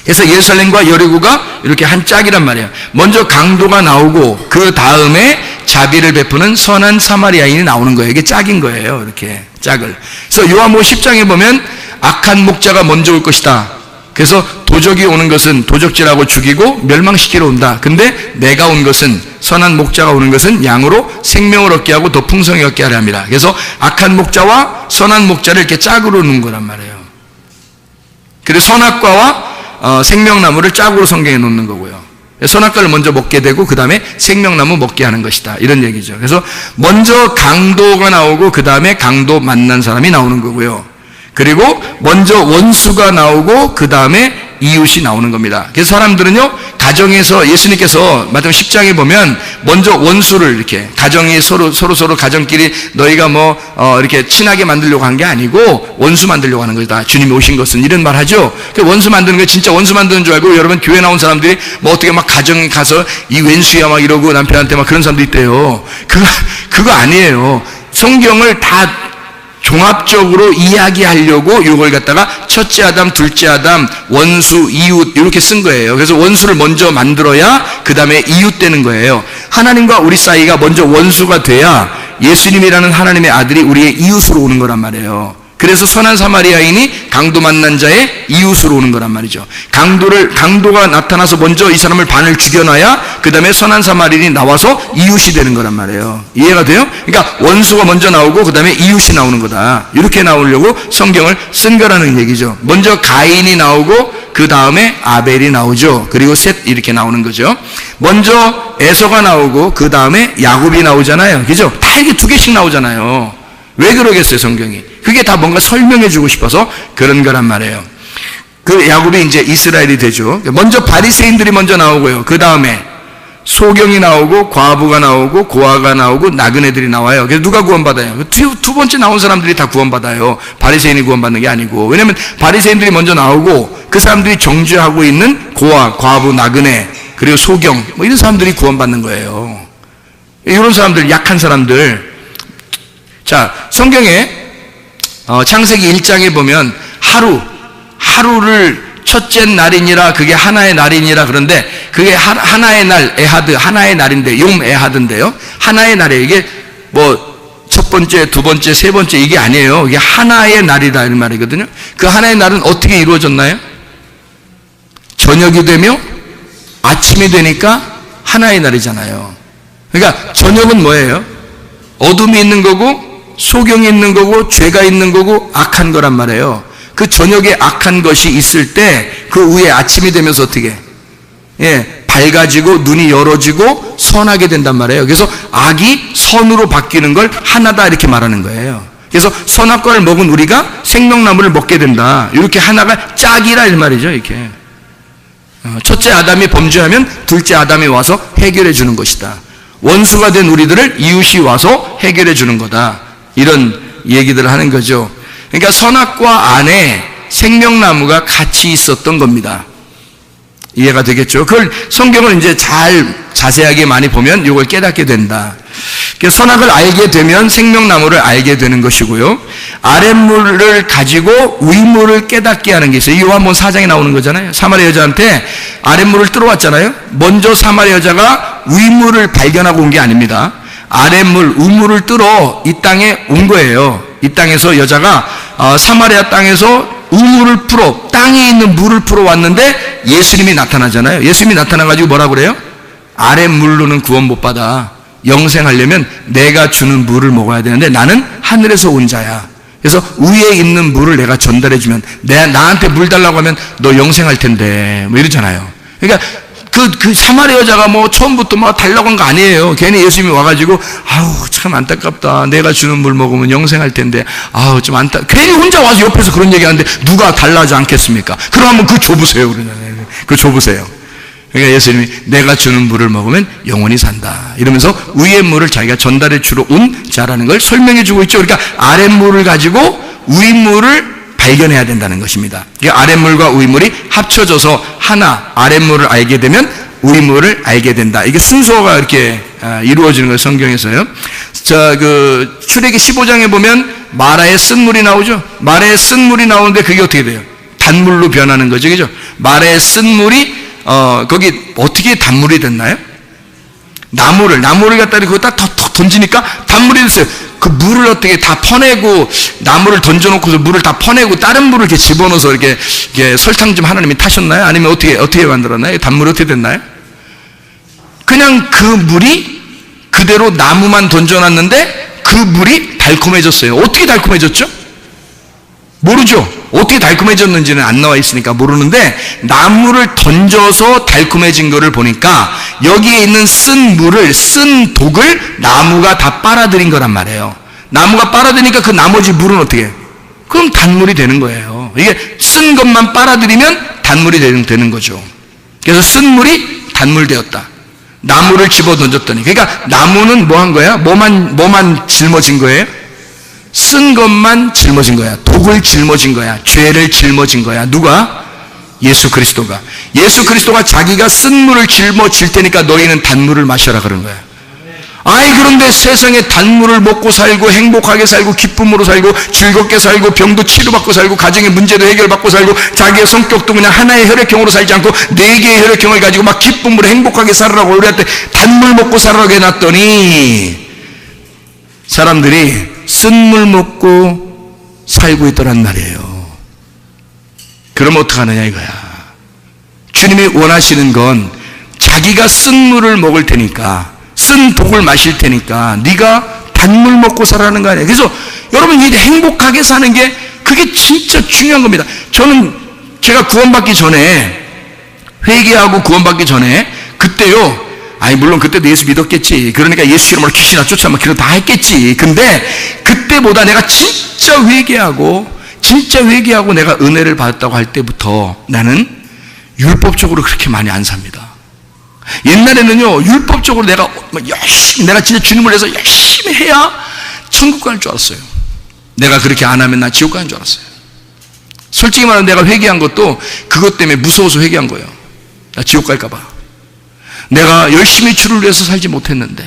그래서 예루살렘과 여리고가 이렇게 한 짝이란 말이에요. 먼저 강도가 나오고 그 다음에 자비를 베푸는 선한 사마리아인이 나오는 거예요. 이게 짝인 거예요. 이렇게 짝을. 그래서 요한복음 10장에 보면 악한 목자가 먼저 올 것이다. 그래서 도적이 오는 것은 도적질하고 죽이고 멸망시키러 온다. 근데 내가 온 것은 선한 목자가 오는 것은 양으로 생명을 얻게 하고 더 풍성히 얻게 하려 합니다. 그래서 악한 목자와 선한 목자를 이렇게 짝으로 놓은 거란 말이에요. 그래서 선악과와 생명나무를 짝으로 성경에 놓는 거고요. 선악과를 먼저 먹게 되고 그 다음에 생명나무 먹게 하는 것이다. 이런 얘기죠. 그래서 먼저 강도가 나오고 그 다음에 강도 만난 사람이 나오는 거고요. 그리고 먼저 원수가 나오고 그 다음에 이웃이 나오는 겁니다. 그래서 사람들은요, 가정에서 예수님께서 마태복음 10장에 보면 먼저 원수를 이렇게 가정이 서로 가정끼리 너희가 이렇게 친하게 만들려고 한 게 아니고 원수 만들려고 하는 거다. 주님이 오신 것은 이런 말 하죠. 원수 만드는 게 진짜 원수 만드는 줄 알고 여러분 교회 나온 사람들이 어떻게 막 가정에 가서 이 왼수야 막 이러고 남편한테 막 그런 사람도 있대요. 그거 아니에요. 성경을 다 종합적으로 이야기하려고 이걸 갖다가 첫째 아담, 둘째 아담, 원수, 이웃 이렇게 쓴 거예요. 그래서 원수를 먼저 만들어야 그 다음에 이웃 되는 거예요. 하나님과 우리 사이가 먼저 원수가 돼야 예수님이라는 하나님의 아들이 우리의 이웃으로 오는 거란 말이에요. 그래서 선한 사마리아인이 강도 만난 자의 이웃으로 오는 거란 말이죠. 강도가 나타나서 먼저 이 사람을 반을 죽여놔야 그 다음에 선한 사마리아인이 나와서 이웃이 되는 거란 말이에요. 이해가 돼요? 그러니까 원수가 먼저 나오고 그 다음에 이웃이 나오는 거다. 이렇게 나오려고 성경을 쓴 거라는 얘기죠. 먼저 가인이 나오고 그 다음에 아벨이 나오죠. 그리고 셋 이렇게 나오는 거죠. 먼저 에서가 나오고 그 다음에 야곱이 나오잖아요. 그죠? 다 이렇게 두 개씩 나오잖아요. 왜 그러겠어요, 성경이? 그게 다 뭔가 설명해 주고 싶어서 그런 거란 말이에요. 그 야곱이 이제 이스라엘이 되죠. 먼저 바리새인들이 먼저 나오고요. 그 다음에 소경이 나오고 과부가 나오고 고아가 나오고 나그네들이 나와요. 그래서 누가 구원받아요? 두 번째 나온 사람들이 다 구원받아요. 바리새인이 구원받는 게 아니고. 왜냐면 바리새인들이 먼저 나오고 그 사람들이 정죄하고 있는 고아, 과부, 나그네 그리고 소경 이런 사람들이 구원받는 거예요. 이런 사람들, 약한 사람들. 자, 성경에 창세기 1장에 보면 하루를 첫째 날이니라 그게 하나의 날이니라 그런데 그게 하나의 날 에하드 하나의 날인데 용 에하드인데요. 하나의 날이에요. 이게 첫 번째, 두 번째, 세 번째 이게 아니에요. 이게 하나의 날이다 이런 말이거든요. 그 하나의 날은 어떻게 이루어졌나요? 저녁이 되며 아침이 되니까 하나의 날이잖아요. 그러니까 저녁은 뭐예요? 어둠이 있는 거고 소경이 있는 거고 죄가 있는 거고 악한 거란 말이에요. 그 저녁에 악한 것이 있을 때 그 후에 아침이 되면서 어떻게 밝아지고 눈이 열어지고 선하게 된단 말이에요. 그래서 악이 선으로 바뀌는 걸 하나다 이렇게 말하는 거예요. 그래서 선악과를 먹은 우리가 생명나무를 먹게 된다. 이렇게 하나가 짝이라 이 말이죠. 이렇게 첫째 아담이 범죄하면 둘째 아담이 와서 해결해 주는 것이다. 원수가 된 우리들을 이웃이 와서 해결해 주는 거다. 이런 얘기들을 하는 거죠. 그러니까 선악과 안에 생명나무가 같이 있었던 겁니다. 이해가 되겠죠? 그걸 성경을 이제 자세하게 많이 보면 이걸 깨닫게 된다. 선악을 알게 되면 생명나무를 알게 되는 것이고요. 아랫물을 가지고 윗물을 깨닫게 하는 게 있어요. 요한복음 4장에 나오는 거잖아요. 사마리아 여자한테 아랫물을 뚫어왔잖아요. 먼저 사마리아 여자가 윗물을 발견하고 온 게 아닙니다. 아랫물, 우물을 뚫어 이 땅에 온 거예요. 이 땅에서 여자가 사마리아 땅에서 우물을 풀어 땅에 있는 물을 풀어 왔는데 예수님이 나타나잖아요. 예수님이 나타나가지고 뭐라 그래요? 아랫물로는 구원 못 받아. 영생하려면 내가 주는 물을 먹어야 되는데 나는 하늘에서 온 자야. 그래서 위에 있는 물을 내가 전달해주면 나한테 물 달라고 하면 너 영생할 텐데 뭐 이러잖아요. 그러니까 그 사마리아 여자가 뭐 처음부터 막 달라고 한 거 아니에요. 괜히 예수님이 와가지고 아우 참 안타깝다. 내가 주는 물 먹으면 영생할 텐데 아우 좀 괜히 혼자 와서 옆에서 그런 얘기하는데 누가 달라지 않겠습니까? 그럼 한번 그거 줘보세요. 그러잖아요. 그거 줘보세요. 그러니까 예수님이 내가 주는 물을 먹으면 영원히 산다. 이러면서 위의 물을 자기가 전달해 주러 온 자라는 걸 설명해 주고 있죠. 그러니까 아랫물을 가지고 윗물을 발견해야 된다는 것입니다. 아랫물과 윗물이 합쳐져서 하나, 아랫물을 알게 되면 윗물을 알게 된다. 이게 순서가 이렇게 이루어지는 거예요, 성경에서요. 자, 출애기 15장에 보면 마라의 쓴물이 나오죠. 마라의 쓴물이 나오는데 그게 어떻게 돼요? 단물로 변하는 거죠, 그죠? 마라의 쓴물이 거기 어떻게 단물이 됐나요? 나무를 갖다 거기다 던지니까 단물이 됐어요. 그 물을 어떻게 다 퍼내고 나무를 던져놓고서 물을 다 퍼내고 다른 물을 이렇게 집어넣어서 이렇게 설탕 좀 하나님이 타셨나요? 아니면 어떻게 만들었나요? 단물이 어떻게 됐나요? 그냥 그 물이 그대로 나무만 던져놨는데 그 물이 달콤해졌어요. 어떻게 달콤해졌죠? 모르죠. 어떻게 달콤해졌는지는 안 나와 있으니까 모르는데 나무를 던져서 달콤해진 거를 보니까 여기에 있는 쓴 독을 나무가 다 빨아들인 거란 말이에요. 나무가 빨아들이니까 그 나머지 물은 어떻게 해요? 그럼 단물이 되는 거예요. 이게 쓴 것만 빨아들이면 단물이 되는 거죠. 그래서 쓴 물이 단물 되었다. 나무를 집어 던졌더니 그러니까 나무는 뭐 한 거야? 뭐만 짊어진 거예요? 쓴 것만 짊어진 거야. 독을 짊어진 거야. 죄를 짊어진 거야. 누가? 예수 그리스도가. 예수 그리스도가 자기가 쓴 물을 짊어질 테니까 너희는 단물을 마셔라 그런 거야. 그런데 세상에 단물을 먹고 살고 행복하게 살고 기쁨으로 살고 즐겁게 살고 병도 치료받고 살고 가정의 문제도 해결받고 살고 자기의 성격도 그냥 하나의 혈액형으로 살지 않고 4개의 혈액형을 가지고 막 기쁨으로 행복하게 살으라고 우리한테 단물 먹고 살으라고 해놨더니 사람들이 쓴 물 먹고 살고 있더란 말이에요. 그럼 어떡하느냐 이거야. 주님이 원하시는 건 자기가 쓴 물을 먹을 테니까 쓴 독을 마실 테니까 네가 단물 먹고 살아라는 거 아니에요. 그래서 여러분 이 행복하게 사는 게 그게 진짜 중요한 겁니다. 제가 구원받기 전에 회개하고 구원받기 전에 그때요. 물론 그때도 예수 믿었겠지. 그러니까 예수 이름으로 귀신아 쫓아 막 그런 다 했겠지. 근데 그때보다 내가 진짜 회개하고 내가 은혜를 받았다고 할 때부터 나는 율법적으로 그렇게 많이 안 삽니다. 옛날에는요 율법적으로 내가 진짜 주님을 위해서 열심히 해야 천국 갈 줄 알았어요. 내가 그렇게 안 하면 나 지옥 가는 줄 알았어요. 솔직히 말하면 내가 회개한 것도 그것 때문에 무서워서 회개한 거예요. 나 지옥 갈까 봐. 내가 열심히 주를 위해서 살지 못했는데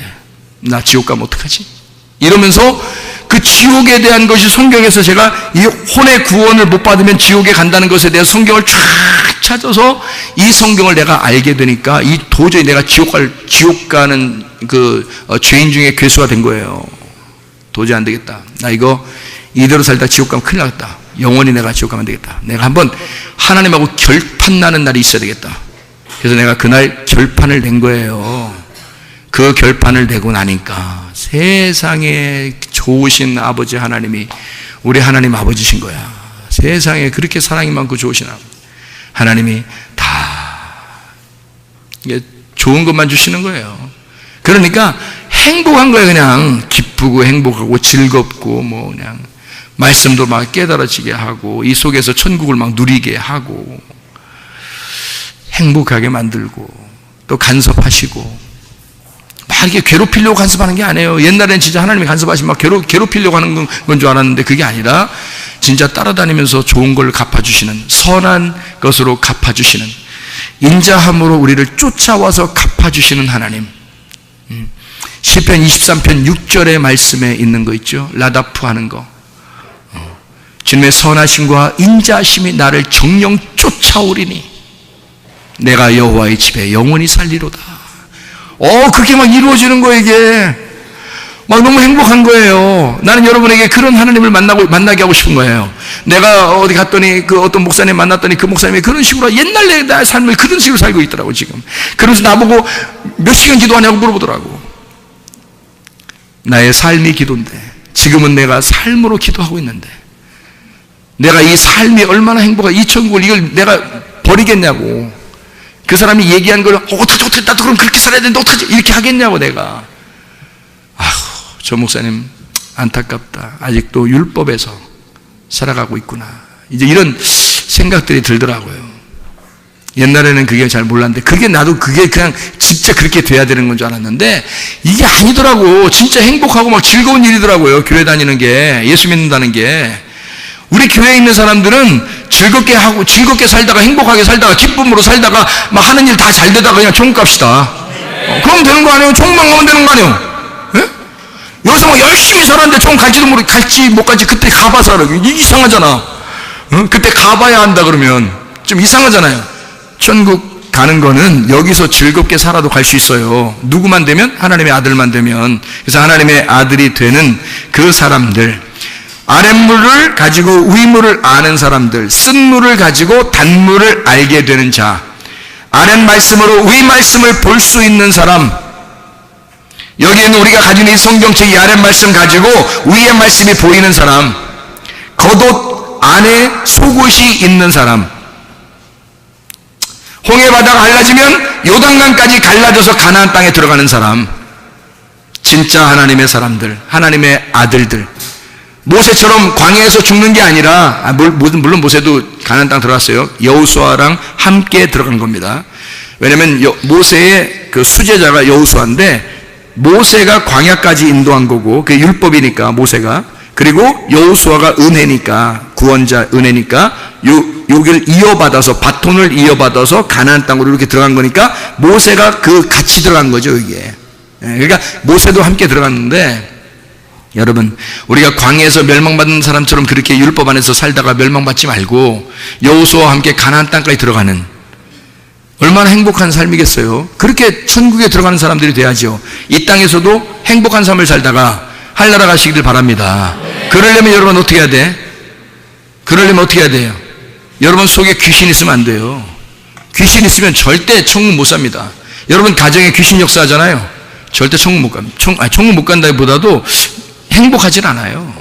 나 지옥 가면 어떡하지? 이러면서 그 지옥에 대한 것이 성경에서 제가 이 혼의 구원을 못 받으면 지옥에 간다는 것에 대해서 성경을 쫙 찾아서 이 성경을 내가 알게 되니까 도저히 내가 지옥 가는 죄인 중에 괴수가 된 거예요. 도저히 안 되겠다. 나 이대로 살다 지옥 가면 큰일 나겠다. 영원히 내가 지옥 가면 안 되겠다. 내가 한번 하나님하고 결판 나는 날이 있어야 되겠다. 그래서 내가 그날 결판을 낸 거예요. 그 결판을 내고 나니까 세상에 좋으신 아버지 하나님이 우리 하나님 아버지신 거야. 세상에 그렇게 사랑이 많고 좋으신 아버지 하나님이 다 이게 좋은 것만 주시는 거예요. 그러니까 행복한 거예요. 그냥 기쁘고 행복하고 즐겁고 뭐 그냥 말씀도 막 깨달아지게 하고 이 속에서 천국을 막 누리게 하고 행복하게 만들고 또 간섭하시고 막 이렇게 괴롭히려고 간섭하는 게 아니에요. 옛날엔 진짜 하나님이 간섭하시면 막 괴롭히려고 하는 건 줄 알았는데 그게 아니라 진짜 따라다니면서 좋은 걸 갚아주시는, 선한 것으로 갚아주시는, 인자함으로 우리를 쫓아와서 갚아주시는 하나님. 시편 23편 6절의 말씀에 있는 거 있죠. 라다프 하는 거. 주님의 선하심과 인자하심이 나를 정령 쫓아오리니 내가 여호와의 집에 영원히 살리로다. 그게 막 이루어지는 거예요. 이게 막 너무 행복한 거예요. 나는 여러분에게 그런 하나님을 만나게 하고 싶은 거예요. 내가 어디 갔더니 그 어떤 목사님 만났더니 그 목사님이 그런 식으로 옛날 내 삶을 그런 식으로 살고 있더라고 지금. 그러면서 나보고 몇 시간 기도하냐고 물어보더라고. 나의 삶이 기도인데 지금은 내가 삶으로 기도하고 있는데 내가 이 삶이 얼마나 행복해, 이 천국을 이걸 내가 버리겠냐고. 그 사람이 얘기한 걸 어떻게 나도 그럼 그렇게 살아야 되는데 어떻게 이렇게 하겠냐고. 내가 저 목사님 안타깝다. 아직도 율법에서 살아가고 있구나. 이제 이런 생각들이 들더라고요. 옛날에는 그게 잘 몰랐는데 나도 그게 그냥 진짜 그렇게 돼야 되는 건 줄 알았는데 이게 아니더라고. 진짜 행복하고 막 즐거운 일이더라고요. 교회 다니는 게, 예수 믿는다는 게. 우리 교회에 있는 사람들은 즐겁게 하고 즐겁게 살다가 행복하게 살다가 기쁨으로 살다가 막 하는 일 다 잘 되다가 그냥 천국 갑시다. 그럼 되는 거 아니에요? 천국만 가면 되는 거 아니에요? 예? 여기서 막 열심히 살았는데 천국 갈지 못 갈지 그때 가봐서 알아요. 이게 이상하잖아. 그때 가봐야 한다 그러면 좀 이상하잖아요. 천국 가는 거는 여기서 즐겁게 살아도 갈 수 있어요. 누구만 되면? 하나님의 아들만 되면. 그래서 하나님의 아들이 되는 그 사람들, 아랫물을 가지고 윗물을 아는 사람들, 쓴물을 가지고 단물을 알게 되는 자, 아랫 말씀으로 위 말씀을 볼 수 있는 사람, 여기에는 우리가 가진 이 성경책 이 아랫 말씀 가지고 위의 말씀이 보이는 사람, 겉옷 안에 속옷이 있는 사람, 홍해바다가 갈라지면 요단강까지 갈라져서 가나안 땅에 들어가는 사람, 진짜 하나님의 사람들, 하나님의 아들들. 모세처럼 광야에서 죽는 게 아니라, 물론 모세도 가나안 땅 들어갔어요. 여호수아랑 함께 들어간 겁니다. 왜냐면 모세의 그 수제자가 여호수아인데 모세가 광야까지 인도한 거고 그게 율법이니까 모세가, 그리고 여호수아가 은혜니까, 구원자 은혜니까 여기를 이어받아서, 바톤을 이어받아서 가나안 땅으로 이렇게 들어간 거니까 모세가 같이 들어간 거죠. 이게. 그러니까 모세도 함께 들어갔는데, 여러분, 우리가 광야에서 멸망받는 사람처럼 그렇게 율법 안에서 살다가 멸망받지 말고 여호수아와 함께 가나안 땅까지 들어가는, 얼마나 행복한 삶이겠어요. 그렇게 천국에 들어가는 사람들이 돼야죠. 이 땅에서도 행복한 삶을 살다가 하늘나라 가시기를 바랍니다. 그러려면 여러분 어떻게 해야 돼? 그러려면 어떻게 해야 돼요? 여러분 속에 귀신 있으면 안 돼요. 귀신 있으면 절대 천국 못 삽니다. 여러분 가정에 귀신 역사하잖아요. 절대 천국 못 갑니다. 천국 못 간다기보다도 행복하진 않아요.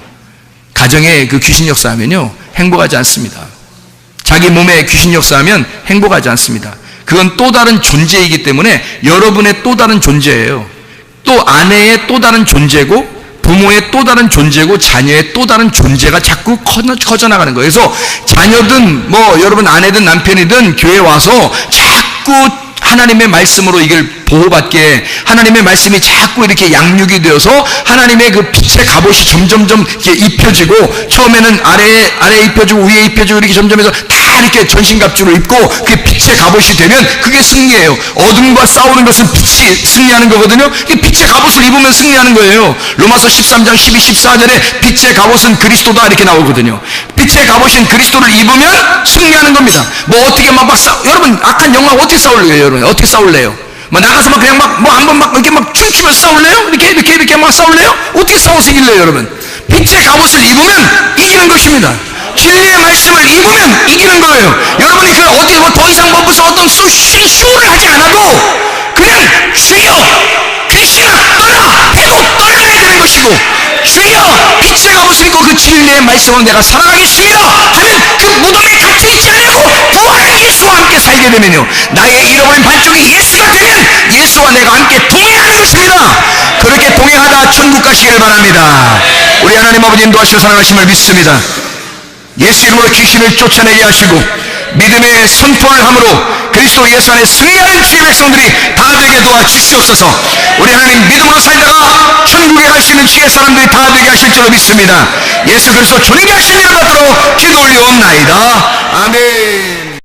가정에 그 귀신 역사하면요 행복하지 않습니다. 자기 몸에 귀신 역사하면 행복하지 않습니다. 그건 또 다른 존재이기 때문에 여러분의 또 다른 존재예요. 또 아내의 또 다른 존재고 부모의 또 다른 존재고 자녀의 또 다른 존재가 자꾸 커져나가는 거예요. 그래서 자녀든 뭐 여러분 아내든 남편이든 교회에 와서 자꾸 하나님의 말씀으로 이걸 보호받게, 하나님의 말씀이 자꾸 이렇게 양육이 되어서 하나님의 그 빛의 갑옷이 점점점 이렇게 입혀지고, 처음에는 아래에 입혀지고 위에 입혀지고 이렇게 점점 해서 다 이렇게 전신갑주를 입고 그게 빛의 갑옷이 되면 그게 승리예요. 어둠과 싸우는 것은 빛이 승리하는 거거든요. 빛의 갑옷을 입으면 승리하는 거예요. 로마서 13장 12, 14절에 빛의 갑옷은 그리스도다 이렇게 나오거든요. 빛의 갑옷인 그리스도를 입으면 승리하는 겁니다. 뭐 어떻게 여러분 악한 영화 어떻게 싸울래요? 여러분 어떻게 싸울래요? 뭐 나가서 막 그냥 한번 이렇게 막 춤추면서 싸울래요? 이렇게 막 싸울래요? 어떻게 싸워서 이길래요, 여러분? 빛의 갑옷을 입으면 이기는 것입니다. 진리의 말씀을 입으면 이기는 거예요. 여러분이 그 어디 더 이상 무슨 어떤 쇼를 하지 않아도 그냥 주여 귀신아 떠나 해도 떠나야 하시고 주여 빛의 갑옷을 입고 그 진리의 말씀으로 내가 살아가겠습니다 하면 그 무덤에 갇혀있지 않고 부활한 예수와 함께 살게 되면요, 나의 잃어버린 반쪽이 예수가 되면 예수와 내가 함께 동행하는 것입니다. 그렇게 동행하다 천국 가시기를 바랍니다. 우리 하나님 아버지 인도하시고 사랑하심을 믿습니다. 예수 이름으로 귀신을 쫓아내게 하시고 믿음의 선포를 함으로 그리스도 예수 안에 승리하는 주의 백성들이 다 되게 도와주시옵소서. 우리 하나님 믿음으로 살다가 천국에 갈 수 있는 주의 사람들이 다 되게 하실 줄로 믿습니다. 예수 그리스도 존귀하신 이름 받도록 기도 올리옵나이다. 아멘.